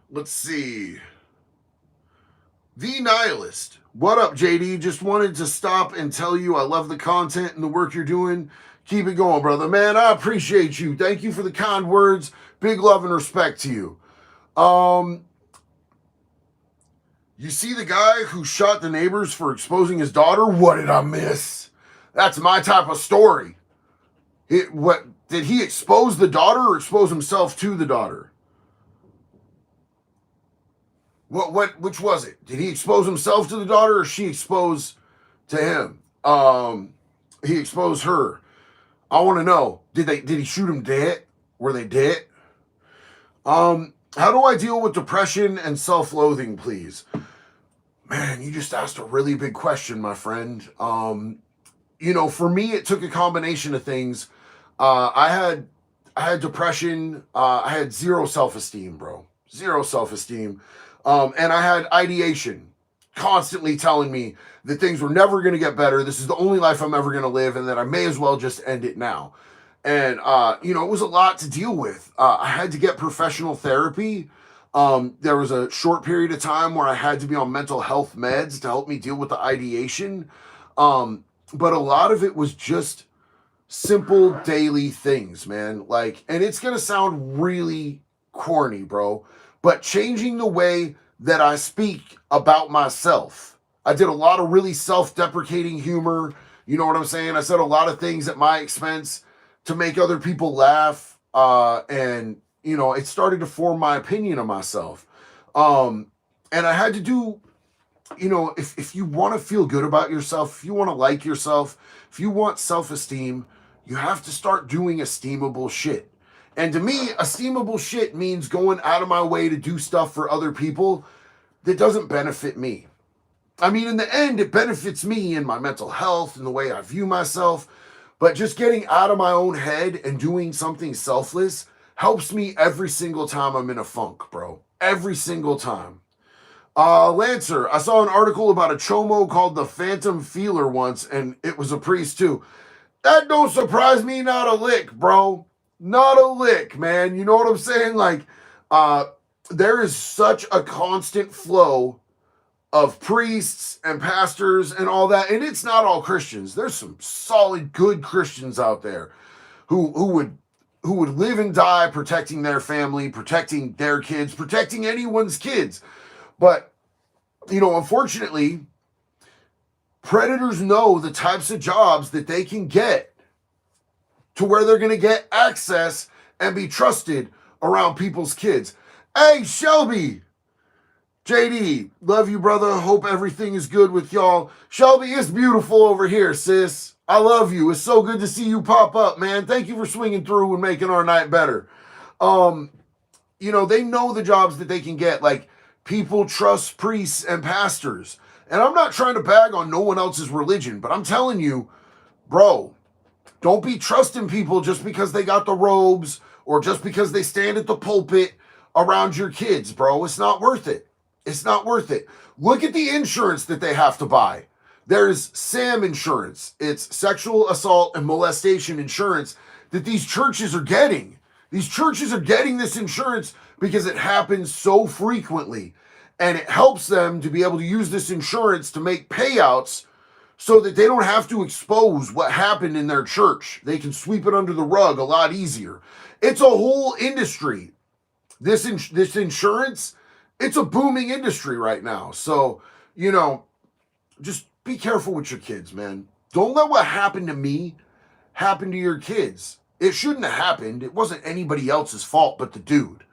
Let's see. The Nihilist. What up, JD? Just wanted to stop and tell you I love the content and the work you're doing. Keep it going, brother. Man, I appreciate you. Thank you for the kind words. Big love and respect to you. You see the guy who shot the neighbors for exposing his daughter? What did I miss? That's my type of story. What did he expose the daughter or expose himself to the daughter? Which was it? Did he expose himself to the daughter or she exposed to him? He exposed her. I want to know. Did he shoot him dead? Were they dead? How do I deal with depression and self-loathing, please? Man, you just asked a really big question, my friend. You know, for me, it took a combination of things. I had depression. I had zero self-esteem, bro. Zero self-esteem. And I had ideation constantly telling me that things were never going to get better. This is the only life I'm ever going to live, and that I may as well just end it now. And, you know, it was a lot to deal with. I had to get professional therapy. There was a short period of time where I had to be on mental health meds to help me deal with the ideation. But a lot of it was just simple daily things, man. Like, and it's going to sound really corny, bro, but changing the way that I speak about myself. I did a lot of really self-deprecating humor. You know what I'm saying? I said a lot of things at my expense to make other people laugh. And it started to form my opinion of myself. Um, and I had to do, if you want to feel good about yourself, if you want to like yourself, if you want self-esteem, you have to start doing esteemable shit. And to me, esteemable shit means going out of my way to do stuff for other people that doesn't benefit me. I mean, in the end, it benefits me in my mental health and the way I view myself. But just getting out of my own head and doing something selfless helps me every single time I'm in a funk, bro. Every single time. Lancer, I saw an article about a chomo called the Phantom Feeler once, and it was a priest too. That don't surprise me not a lick, bro. Not a lick, man. You know what I'm saying? Like, uh, there is such a constant flow of priests and pastors and all that, and it's not all Christians. There's some solid, good Christians out there who would live and die protecting their family, protecting their kids, protecting anyone's kids. But unfortunately, predators know the types of jobs that they can get to where they're going to get access and be trusted around people's kids. Hey, Shelby, JD, love you, brother. Hope everything is good with y'all. Shelby, it's beautiful over here, sis. I love you. It's so good to see you pop up, man. Thank you for swinging through and making our night better. They know the jobs that they can get. Like, people trust priests and pastors. And I'm not trying to bag on no one else's religion, but I'm telling you, bro, don't be trusting people just because they got the robes or just because they stand at the pulpit around your kids, bro. It's not worth it. It's not worth it. Look at the insurance that they have to buy. There's SAM insurance. It's sexual assault and molestation insurance that these churches are getting. These churches are getting this insurance because it happens so frequently. And it helps them to be able to use this insurance to make payouts so that they don't have to expose what happened in their church. They can sweep it under the rug a lot easier. It's a whole industry. This insurance, it's a booming industry right now. So, just be careful with your kids, man. Don't let what happened to me happen to your kids. It shouldn't have happened. It wasn't anybody else's fault but the dude.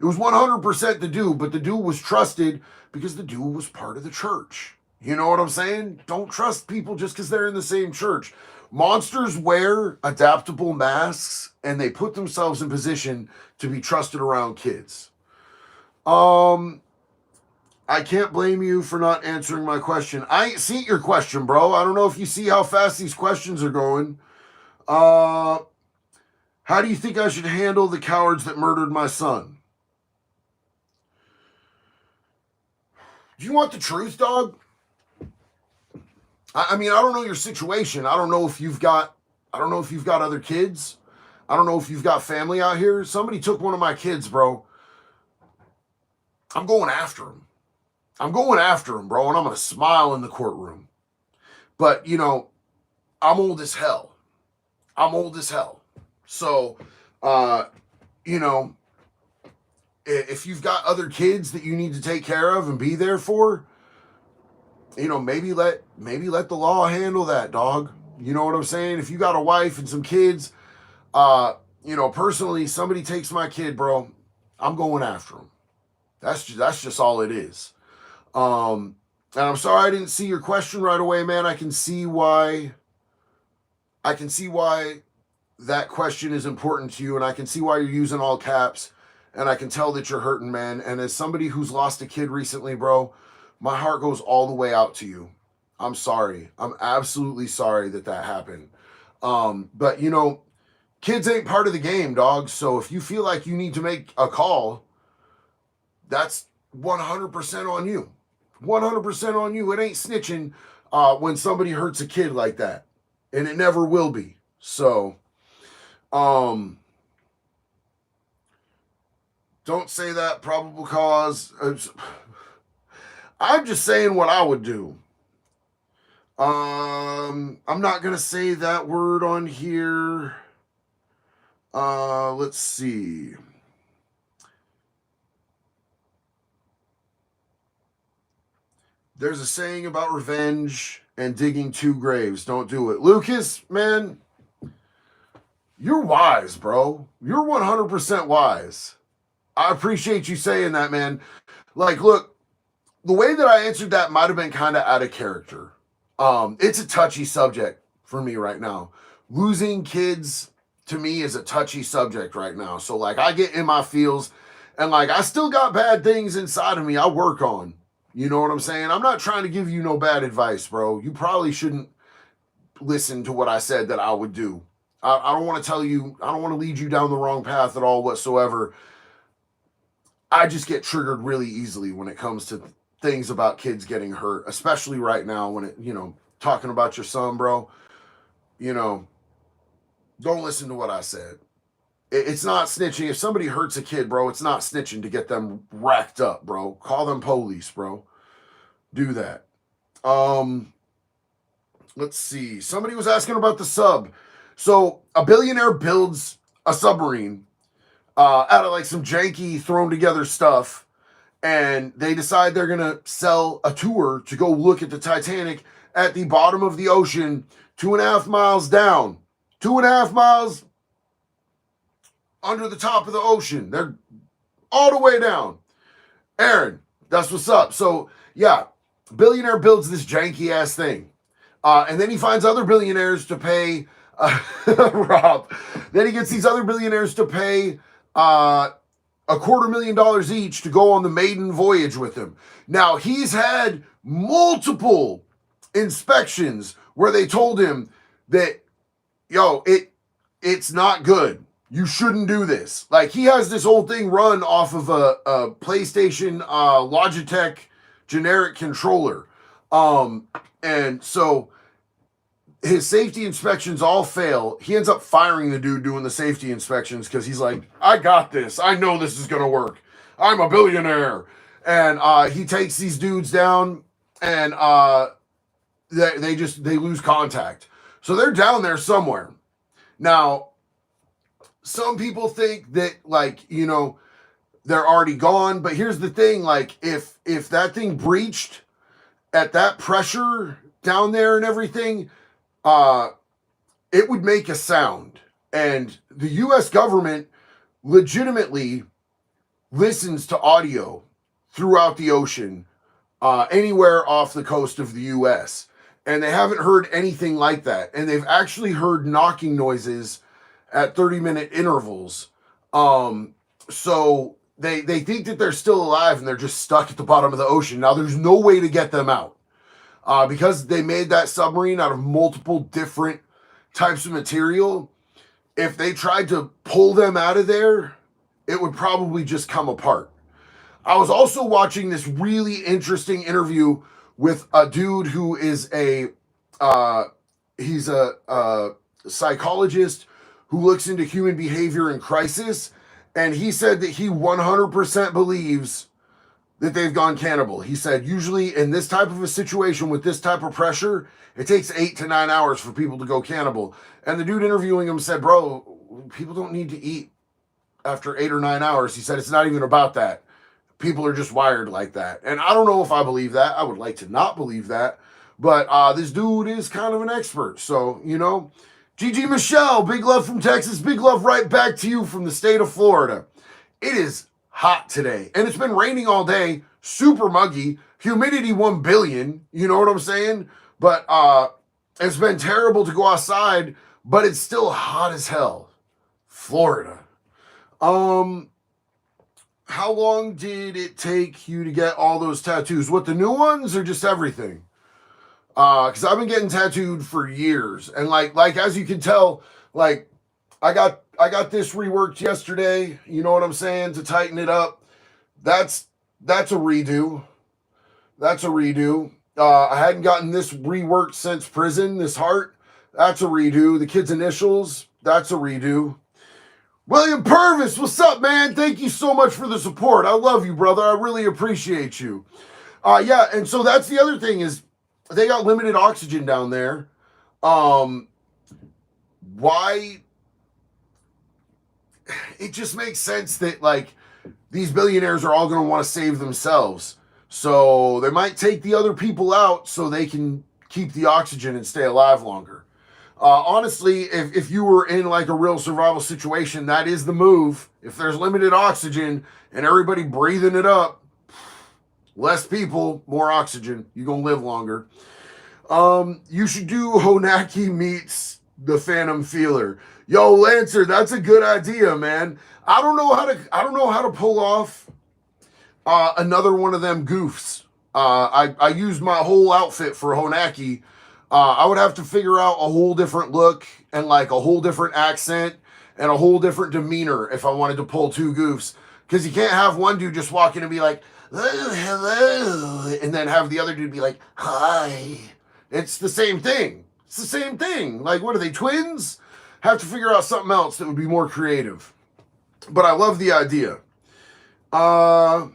It was 100% the dude, but the dude was trusted because the dude was part of the church. You know what I'm saying? Don't trust people just because they're in the same church. Monsters wear adaptable masks and they put themselves in position to be trusted around kids. I can't blame you for not answering my question. I ain't seen your question, bro. I don't know if you see how fast these questions are going. How do you think I should handle the cowards that murdered my son? Do you want the truth, dog? I mean, I don't know your situation. I don't know if you've got other kids. I don't know if you've got family out here. Somebody took one of my kids, bro. I'm going after him. Bro, and I'm going to smile in the courtroom. But, I'm old as hell. So, if you've got other kids that you need to take care of and be there for, maybe let the law handle that, dog. You know what I'm saying? If you got a wife and some kids, personally, somebody takes my kid, bro, I'm going after him. That's just all it is. And I'm sorry I didn't see your question right away, man. I can see why that question is important to you, and I can see why you're using all caps, and I can tell that you're hurting, man. And as somebody who's lost a kid recently, bro, my heart goes all the way out to you. I'm sorry. I'm absolutely sorry that happened. But kids ain't part of the game, dog. So if you feel like you need to make a call, that's 100% on you. 100% on you. It ain't snitching when somebody hurts a kid like that. And it never will be. So, don't say that, probable cause. I'm just saying what I would do. I'm not going to say that word on here. Let's see. There's a saying about revenge and digging two graves. Don't do it. Lucas, man, You're wise, bro. You're 100% wise. I appreciate you saying that, man. Like, look, the way that I answered that might have been kind of out of character. It's a touchy subject for me right now. Losing kids to me is a touchy subject right now. So, like, I get in my feels, and like, I still got bad things inside of me I work on. You know what I'm saying? I'm not trying to give you no bad advice, bro. You probably shouldn't listen to what I said that I would do. I don't want to tell you, I don't want to lead you down the wrong path at all whatsoever. I just get triggered really easily when it comes to things about kids getting hurt, especially right now when it, talking about your son, bro. You know, don't listen to what I said. It's not snitching. If somebody hurts a kid, bro, it's not snitching to get them racked up, bro. Call them police, bro. Do that. Let's see. Somebody was asking about the sub. So a billionaire builds a submarine out of like some janky thrown together stuff, and they decide they're gonna sell a tour to go look at the Titanic at the bottom of the ocean, 2.5 miles down, 2.5 miles under the top of the ocean. They're all the way down. Aaron, that's what's up. So yeah, billionaire builds this janky ass thing. And then he finds other billionaires to pay, Rob. Then he gets these other billionaires to pay $250,000 each to go on the maiden voyage with him. Now, he's had multiple inspections where they told him that, it's not good. You shouldn't do this. Like, he has this whole thing run off of a PlayStation Logitech generic controller. And so his safety inspections all fail. He ends up firing the dude doing the safety inspections because he's like, I got this. I know this is going to work. I'm a billionaire. And he takes these dudes down, and they lose contact. So they're down there somewhere. Now, some people think that, they're already gone. But here's the thing. Like, if that thing breached at that pressure down there and everything, it would make a sound. And the U.S. government legitimately listens to audio throughout the ocean, anywhere off the coast of the U.S. And they haven't heard anything like that. And they've actually heard knocking noises at 30-minute intervals. So they think that they're still alive and they're just stuck at the bottom of the ocean. Now, there's no way to get them out. Because they made that submarine out of multiple different types of material, if they tried to pull them out of there, it would probably just come apart. I was also watching this really interesting interview with a dude who is he's a psychologist who looks into human behavior in crisis, and he said that he 100% believes that they've gone cannibal. He said, usually in this type of a situation with this type of pressure, it takes 8 to 9 hours for people to go cannibal. And the dude interviewing him said, bro, people don't need to eat after 8 or 9 hours. He said, it's not even about that. People are just wired like that. And I don't know if I believe that. I would like to not believe that. But this dude is kind of an expert. So, GG Michelle, big love from Texas. Big love right back to you from the state of Florida. It is hot today, and it's been raining all day, super muggy, humidity 1 billion, you know what I'm saying? But it's been terrible to go outside, but it's still hot as hell. Florida. How long did it take you to get all those tattoos? What, the new ones or just everything? Because I've been getting tattooed for years, and like as you can tell, like I got this reworked yesterday, you know what I'm saying, to tighten it up. That's a redo. That's a redo. I hadn't gotten this reworked since prison, this heart. That's a redo. The kid's initials, that's a redo. William Purvis, what's up, man? Thank you so much for the support. I love you, brother. I really appreciate you. Yeah, and so that's the other thing is they got limited oxygen down there. Why? It just makes sense that, like, these billionaires are all going to want to save themselves. So they might take the other people out so they can keep the oxygen and stay alive longer. Honestly, if you were in like a real survival situation, that is the move. If there's limited oxygen and everybody breathing it up, less people, more oxygen. You're gonna live longer. You should do Honaki meets the Phantom Feeler. Yo, Lancer, that's a good idea, man. I don't know how to pull off another one of them goofs. I used my whole outfit for Honaki. I would have to figure out a whole different look and like a whole different accent and a whole different demeanor if I wanted to pull two goofs. Because you can't have one dude just walk in and be like, oh, hello, and then have the other dude be like, hi. It's the same thing. It's the same thing. Like, what are they, twins? Have to figure out something else that would be more creative. But I love the idea. I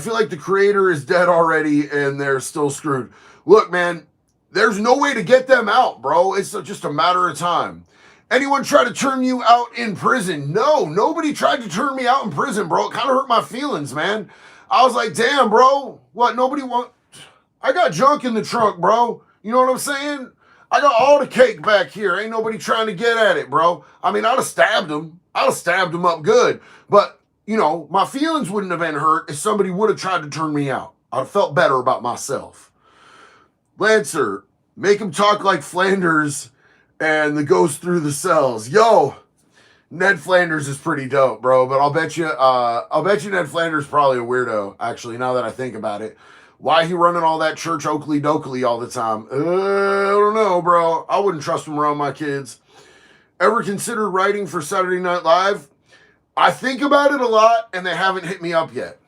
feel like the creator is dead already and they're still screwed. Look, man, there's no way to get them out, bro. It's just a matter of time. Anyone try to turn you out in prison? No, nobody tried to turn me out in prison, bro. It kind of hurt my feelings, man. I was like, damn, bro. What, nobody want... I got junk in the trunk, bro. You know what I'm saying? I got all the cake back here. Ain't nobody trying to get at it, bro. I mean, I'd have stabbed him. I'd have stabbed him up good. But, you know, my feelings wouldn't have been hurt if somebody would have tried to turn me out. I'd have felt better about myself. Lancer, make him talk like Flanders and the ghost through the cells. Yo, Ned Flanders is pretty dope, bro. But I'll bet you Ned Flanders is probably a weirdo, actually, now that I think about it. Why he running all that church Oakley Dokley all the time? I don't know, bro. I wouldn't trust him around my kids. Ever considered writing for Saturday Night Live? I think about it a lot, and they haven't hit me up yet.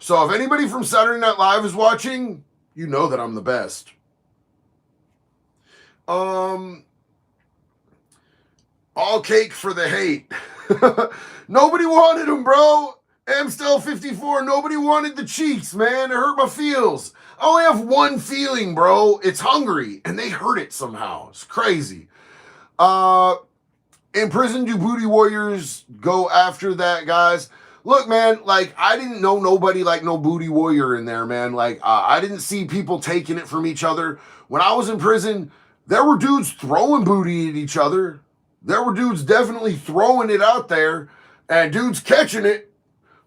So if anybody from Saturday Night Live is watching, you know that I'm the best. All cake for the hate. Nobody wanted him, bro. Amstel 54, nobody wanted the cheeks, man. It hurt my feels. I only have one feeling, bro. It's hungry, and they hurt it somehow. It's crazy. In prison, do booty warriors go after that, guys? Look, man, like, I didn't know nobody like no booty warrior in there, man. Like, I didn't see people taking it from each other. When I was in prison, there were dudes throwing booty at each other. There were dudes definitely throwing it out there, and dudes catching it.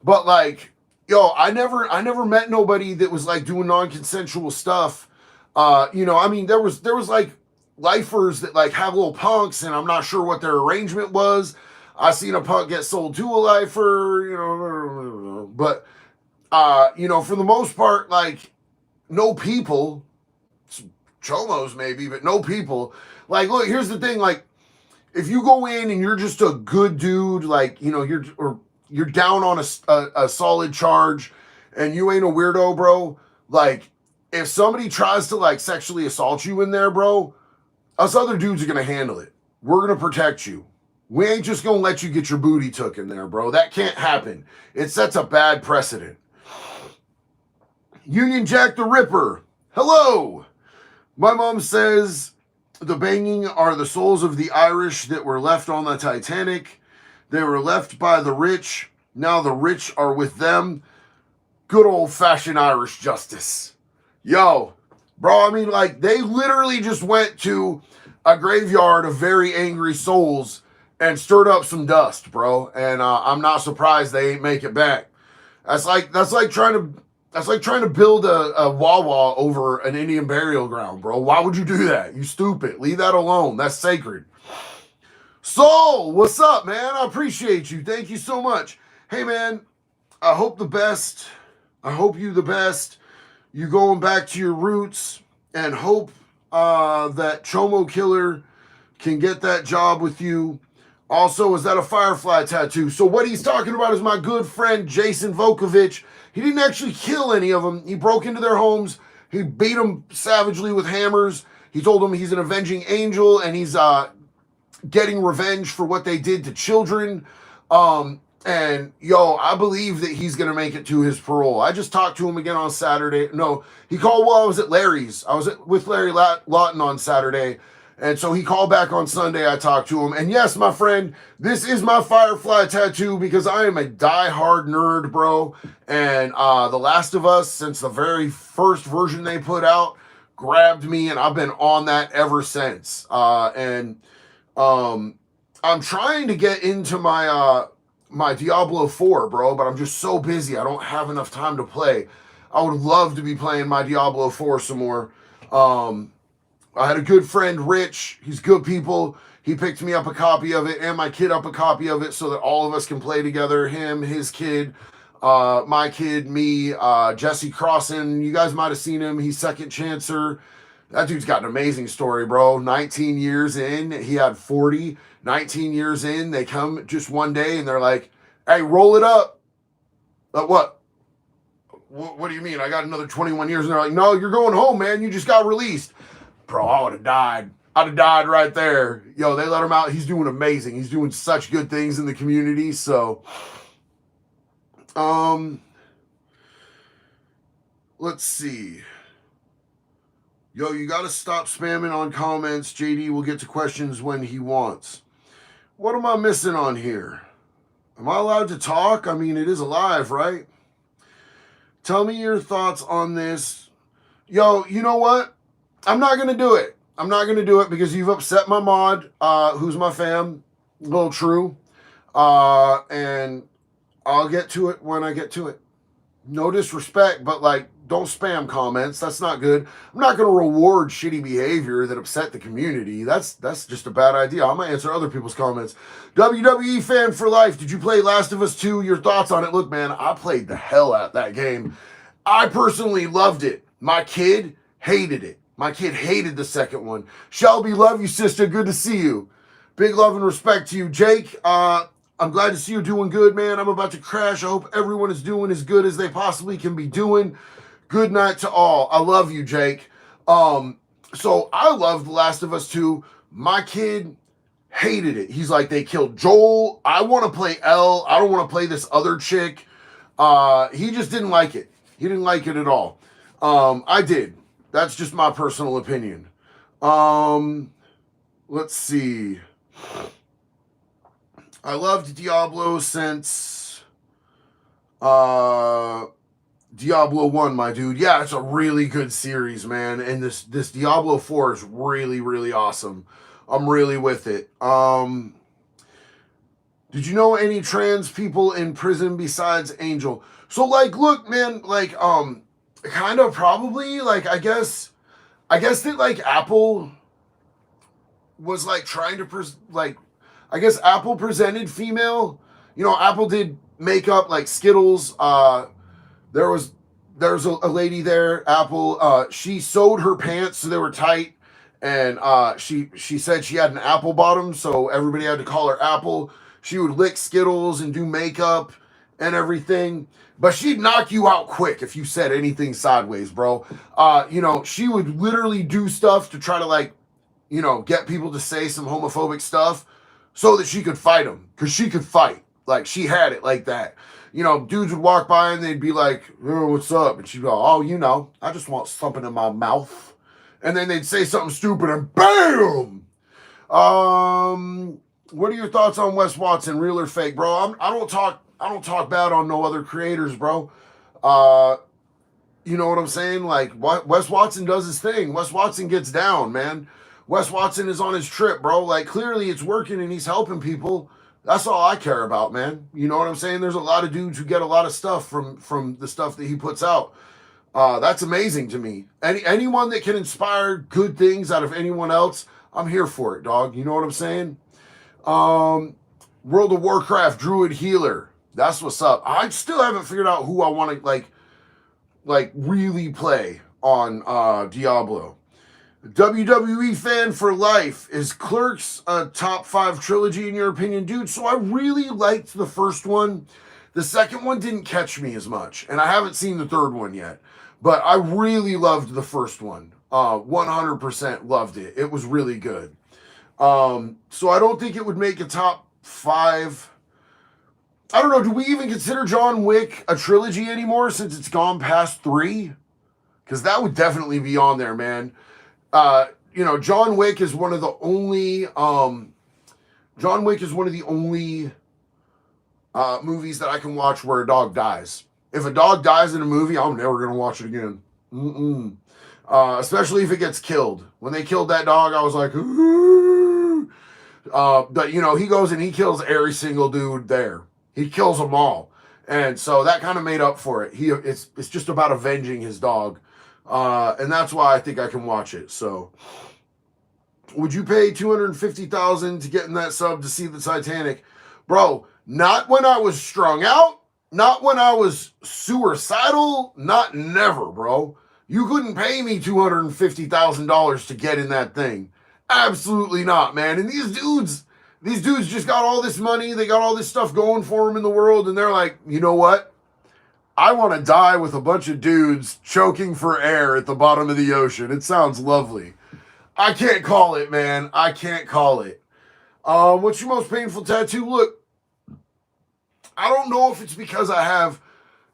But like, yo, I never met nobody that was like doing non-consensual stuff. You know, I mean, there was like lifers that like have little punks, and I'm not sure what their arrangement was. I seen a punk get sold to a lifer, you know, but you know, for the most part, like, no people, chomos maybe, but no people. Like, look, here's the thing, like, if you go in and you're just a good dude, like, you know, you're down on a solid charge and you ain't a weirdo, bro, like, if somebody tries to like sexually assault you in there, bro, us other dudes are gonna handle it. We're gonna protect you. We ain't just gonna let you get your booty took in there, bro. That can't happen. It sets a bad precedent. Union Jack the Ripper. Hello. My mom says the banging are the souls of the Irish that were left on the Titanic. They were left by the rich. Now the rich are with them. Good old-fashioned Irish justice. Yo, bro, I mean, like, they literally just went to a graveyard of very angry souls and stirred up some dust, bro. And I'm not surprised they ain't make it back. That's like trying to build a Wawa over an Indian burial ground, bro. Why would you do that? You stupid. Leave that alone. That's sacred. Soul, what's up, man? I appreciate you. Thank you so much. Hey, man, I hope the best. I hope you the best. You going back to your roots, and hope that Chomo Killer can get that job with you. Also, is that a Firefly tattoo? So what he's talking about is my good friend Jason Vukovich. He didn't actually kill any of them. He broke into their homes. He beat them savagely with hammers. He told them he's an avenging angel, and he's getting revenge for what they did to children. And yo, I believe that he's gonna make it to his parole. I just talked to him again on Saturday. No, he called while I was at Larry's. I was with Larry Lawton on Saturday. And so he called back on Sunday. I talked to him. And yes, my friend, this is my Firefly tattoo because I am a die-hard nerd, bro. And The Last of Us, since the very first version they put out, grabbed me, and I've been on that ever since. And I'm trying to get into my Diablo 4, bro, but I'm just so busy. I don't have enough time to play. I would love to be playing my Diablo 4 some more. I had a good friend, Rich. He's good people. He picked me up a copy of it and my kid up a copy of it so that all of us can play together. Him, his kid, my kid, me, Jesse Crossan. You guys might have seen him. He's Second Chancer. That dude's got an amazing story, bro. 19 years in, he had 40. 19 years in, they come just one day and they're like, hey, roll it up. What? What do you mean? I got another 21 years. And they're like, no, you're going home, man. You just got released. Bro, I would have died. I'd have died right there. Yo, they let him out. He's doing amazing. He's doing such good things in the community. So, let's see. Yo, you got to stop spamming on comments. JD will get to questions when he wants. What am I missing on here? Am I allowed to talk? I mean, it is alive, right? Tell me your thoughts on this. Yo, you know what? I'm not going to do it. I'm not going to do it because you've upset my mod, who's my fam, Little True. And I'll get to it when I get to it. No disrespect, but like, don't spam comments. That's not good. I'm not going to reward shitty behavior that upset the community. That's just a bad idea. I'm going to answer other people's comments. WWE fan for life. Did you play Last of Us 2? Your thoughts on it? Look, man, I played the hell out of that game. I personally loved it. My kid hated it. My kid hated the second one. Shelby, love you, sister. Good to see you. Big love and respect to you. Jake, I'm glad to see you doing good, man. I'm about to crash. I hope everyone is doing as good as they possibly can be doing. Good night to all. I love you, Jake. So I loved The Last of Us 2. My kid hated it. He's like, they killed Joel. I want to play Elle. I don't want to play this other chick. He just didn't like it. He didn't like it at all. I did. That's just my personal opinion. Let's see. I loved Diablo since Diablo 1, my dude. Yeah, it's a really good series, man. And this Diablo 4 is really, really awesome. I'm really with it. Did you know any trans people in prison besides Angel? So, like, look, man, like, kind of probably, like, I guess that, like, Apple was, like, trying to, I guess Apple presented female. You know, Apple did makeup, like Skittles. There's a lady there, Apple. She sewed her pants so they were tight, and she said she had an apple bottom, so everybody had to call her Apple. She would lick Skittles and do makeup and everything, but she'd knock you out quick if you said anything sideways, bro. You know, she would literally do stuff to try to, like, you know, get people to say some homophobic stuff so that she could fight them, because she could fight. Like, she had it like that. You know, dudes would walk by and they'd be like, oh, what's up? And she'd go, oh, you know, I just want something in my mouth. And then they'd say something stupid and BAM! What are your thoughts on Wes Watson, real or fake, bro? I don't talk bad on no other creators, bro. You know what I'm saying? Like, Wes Watson does his thing. Wes Watson gets down, man. Wes Watson is on his trip, bro. Like, clearly it's working and he's helping people. That's all I care about, man. You know what I'm saying? There's a lot of dudes who get a lot of stuff from the stuff that he puts out. That's amazing to me. Anyone that can inspire good things out of anyone else, I'm here for it, dog. You know what I'm saying? World of Warcraft Druid Healer. That's what's up. I still haven't figured out who I want to like really play on Diablo. WWE fan for life. Is Clerks a top 5 trilogy in your opinion? Dude, so I really liked the first one. The second one didn't catch me as much, and I haven't seen the third one yet, but I really loved the first one. 100% loved it. It was really good. So I don't think it would make a top 5. I don't know, do we even consider John Wick a trilogy anymore since it's gone past 3? Because that would definitely be on there, man. You know, John Wick is one of the only movies that I can watch where a dog dies. If a dog dies in a movie, I'm never gonna watch it again. especially if it gets killed. When they killed that dog, I was like, ooh. But you know, he goes and he kills every single dude there. He kills them all, and so that kind of made up for it. It's just about avenging his dog, and that's why I think I can watch it. So, would you pay $250,000 to get in that sub to see the Titanic, bro? Not when I was strung out, not when I was suicidal, not never, bro. You couldn't pay me $250,000 to get in that thing. Absolutely not, man. And these dudes just got all this money. They got all this stuff going for them in the world. And they're like, you know what? I want to die with a bunch of dudes choking for air at the bottom of the ocean. It sounds lovely. I can't call it, man. I can't call it. What's your most painful tattoo? Look, I don't know if it's because I have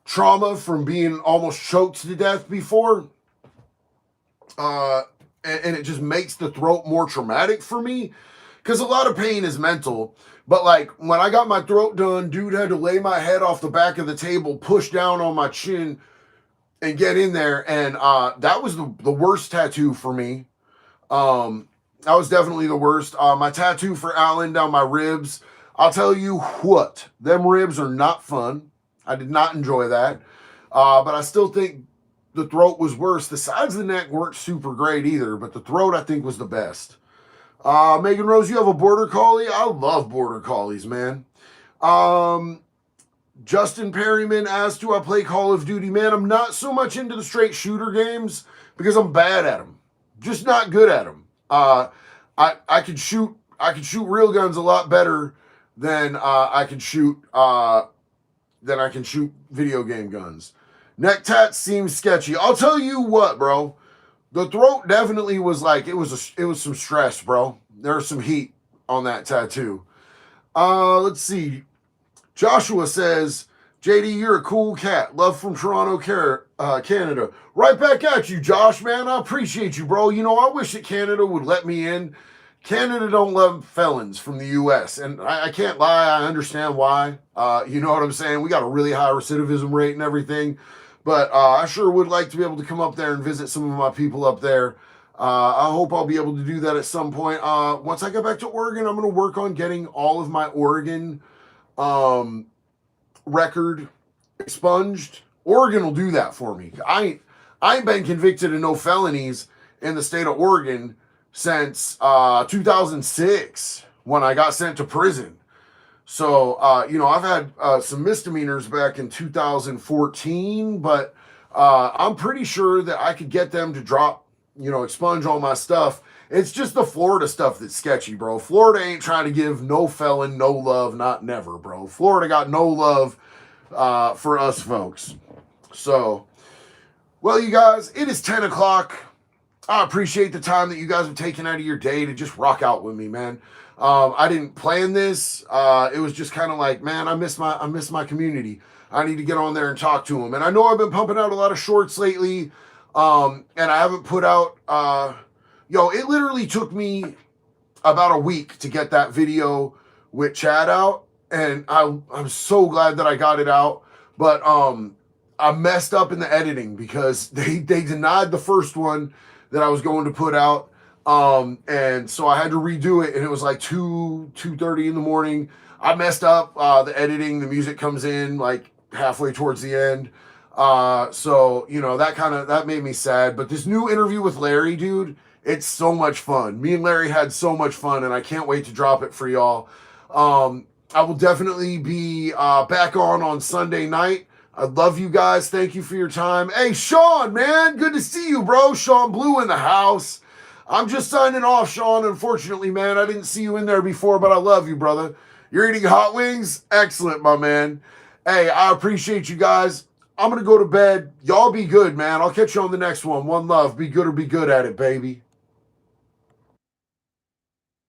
trauma from being almost choked to death before. And it just makes the throat more traumatic for me. Because a lot of pain is mental. But like when I got my throat done, dude had to lay my head off the back of the table, push down on my chin, and get in there. And that was the worst tattoo for me. That was definitely the worst. My tattoo for Alan down my ribs, I'll tell you what, them ribs are not fun. I did not enjoy that. But I still think the throat was worse. The sides of the neck weren't super great either, but the throat I think was the best. Megan Rose, you have a border collie? I love border collies, man. Justin Perryman asks, do I play Call of Duty? Man, I'm not so much into the straight shooter games because I'm bad at them. Just not good at them. I could shoot real guns a lot better than I can shoot video game guns. Neck tats seems sketchy. I'll tell you what, bro. The throat definitely was like it was some stress, bro. There was some heat on that tattoo. Let's see. Joshua says, JD, you're a cool cat. Love from Toronto, Canada. Right back at you, Josh, man. I appreciate you, bro. You know, I wish that Canada would let me in. Canada don't love felons from the U.S., and I can't lie. I understand why. You know what I'm saying? We got a really high recidivism rate and everything. But I sure would like to be able to come up there and visit some of my people up there. I hope I'll be able to do that at some point. Once I get back to Oregon, I'm going to work on getting all of my Oregon record expunged. Oregon will do that for me. I ain't been convicted of no felonies in the state of Oregon since 2006 when I got sent to prison. So, you know, I've had some misdemeanors back in 2014, but I'm pretty sure that I could get them to drop, you know, expunge all my stuff. It's just the Florida stuff that's sketchy, bro. Florida ain't trying to give no felon no love, not never, bro. Florida got no love for us folks. So, well, you guys, it is 10 o'clock. I appreciate the time that you guys have taken out of your day to just rock out with me, man. I didn't plan this. It was just kind of like, man, I miss my community. I need to get on there and talk to them. And I know I've been pumping out a lot of shorts lately. And I haven't put out, it literally took me about a week to get that video with Chad out. And I'm so glad that I got it out. But, I messed up in the editing because they denied the first one that I was going to put out. And so I had to redo it, and it was like 2:30 in the morning. I messed up the editing. The music comes in like halfway towards the end. So, you know, that made me sad. But this new interview with Larry, dude, it's so much fun. Me and Larry had so much fun, and I can't wait to drop it for y'all. I will definitely be back on Sunday night. I love you guys. Thank you for your time. Hey, Sean, man, good to see you, bro. Sean Blue in the house. I'm just signing off, Sean. Unfortunately, man, I didn't see you in there before, but I love you, brother. You're eating hot wings? Excellent, my man. Hey, I appreciate you guys. I'm going to go to bed. Y'all be good, man. I'll catch you on the next one. One love. Be good or be good at it, baby.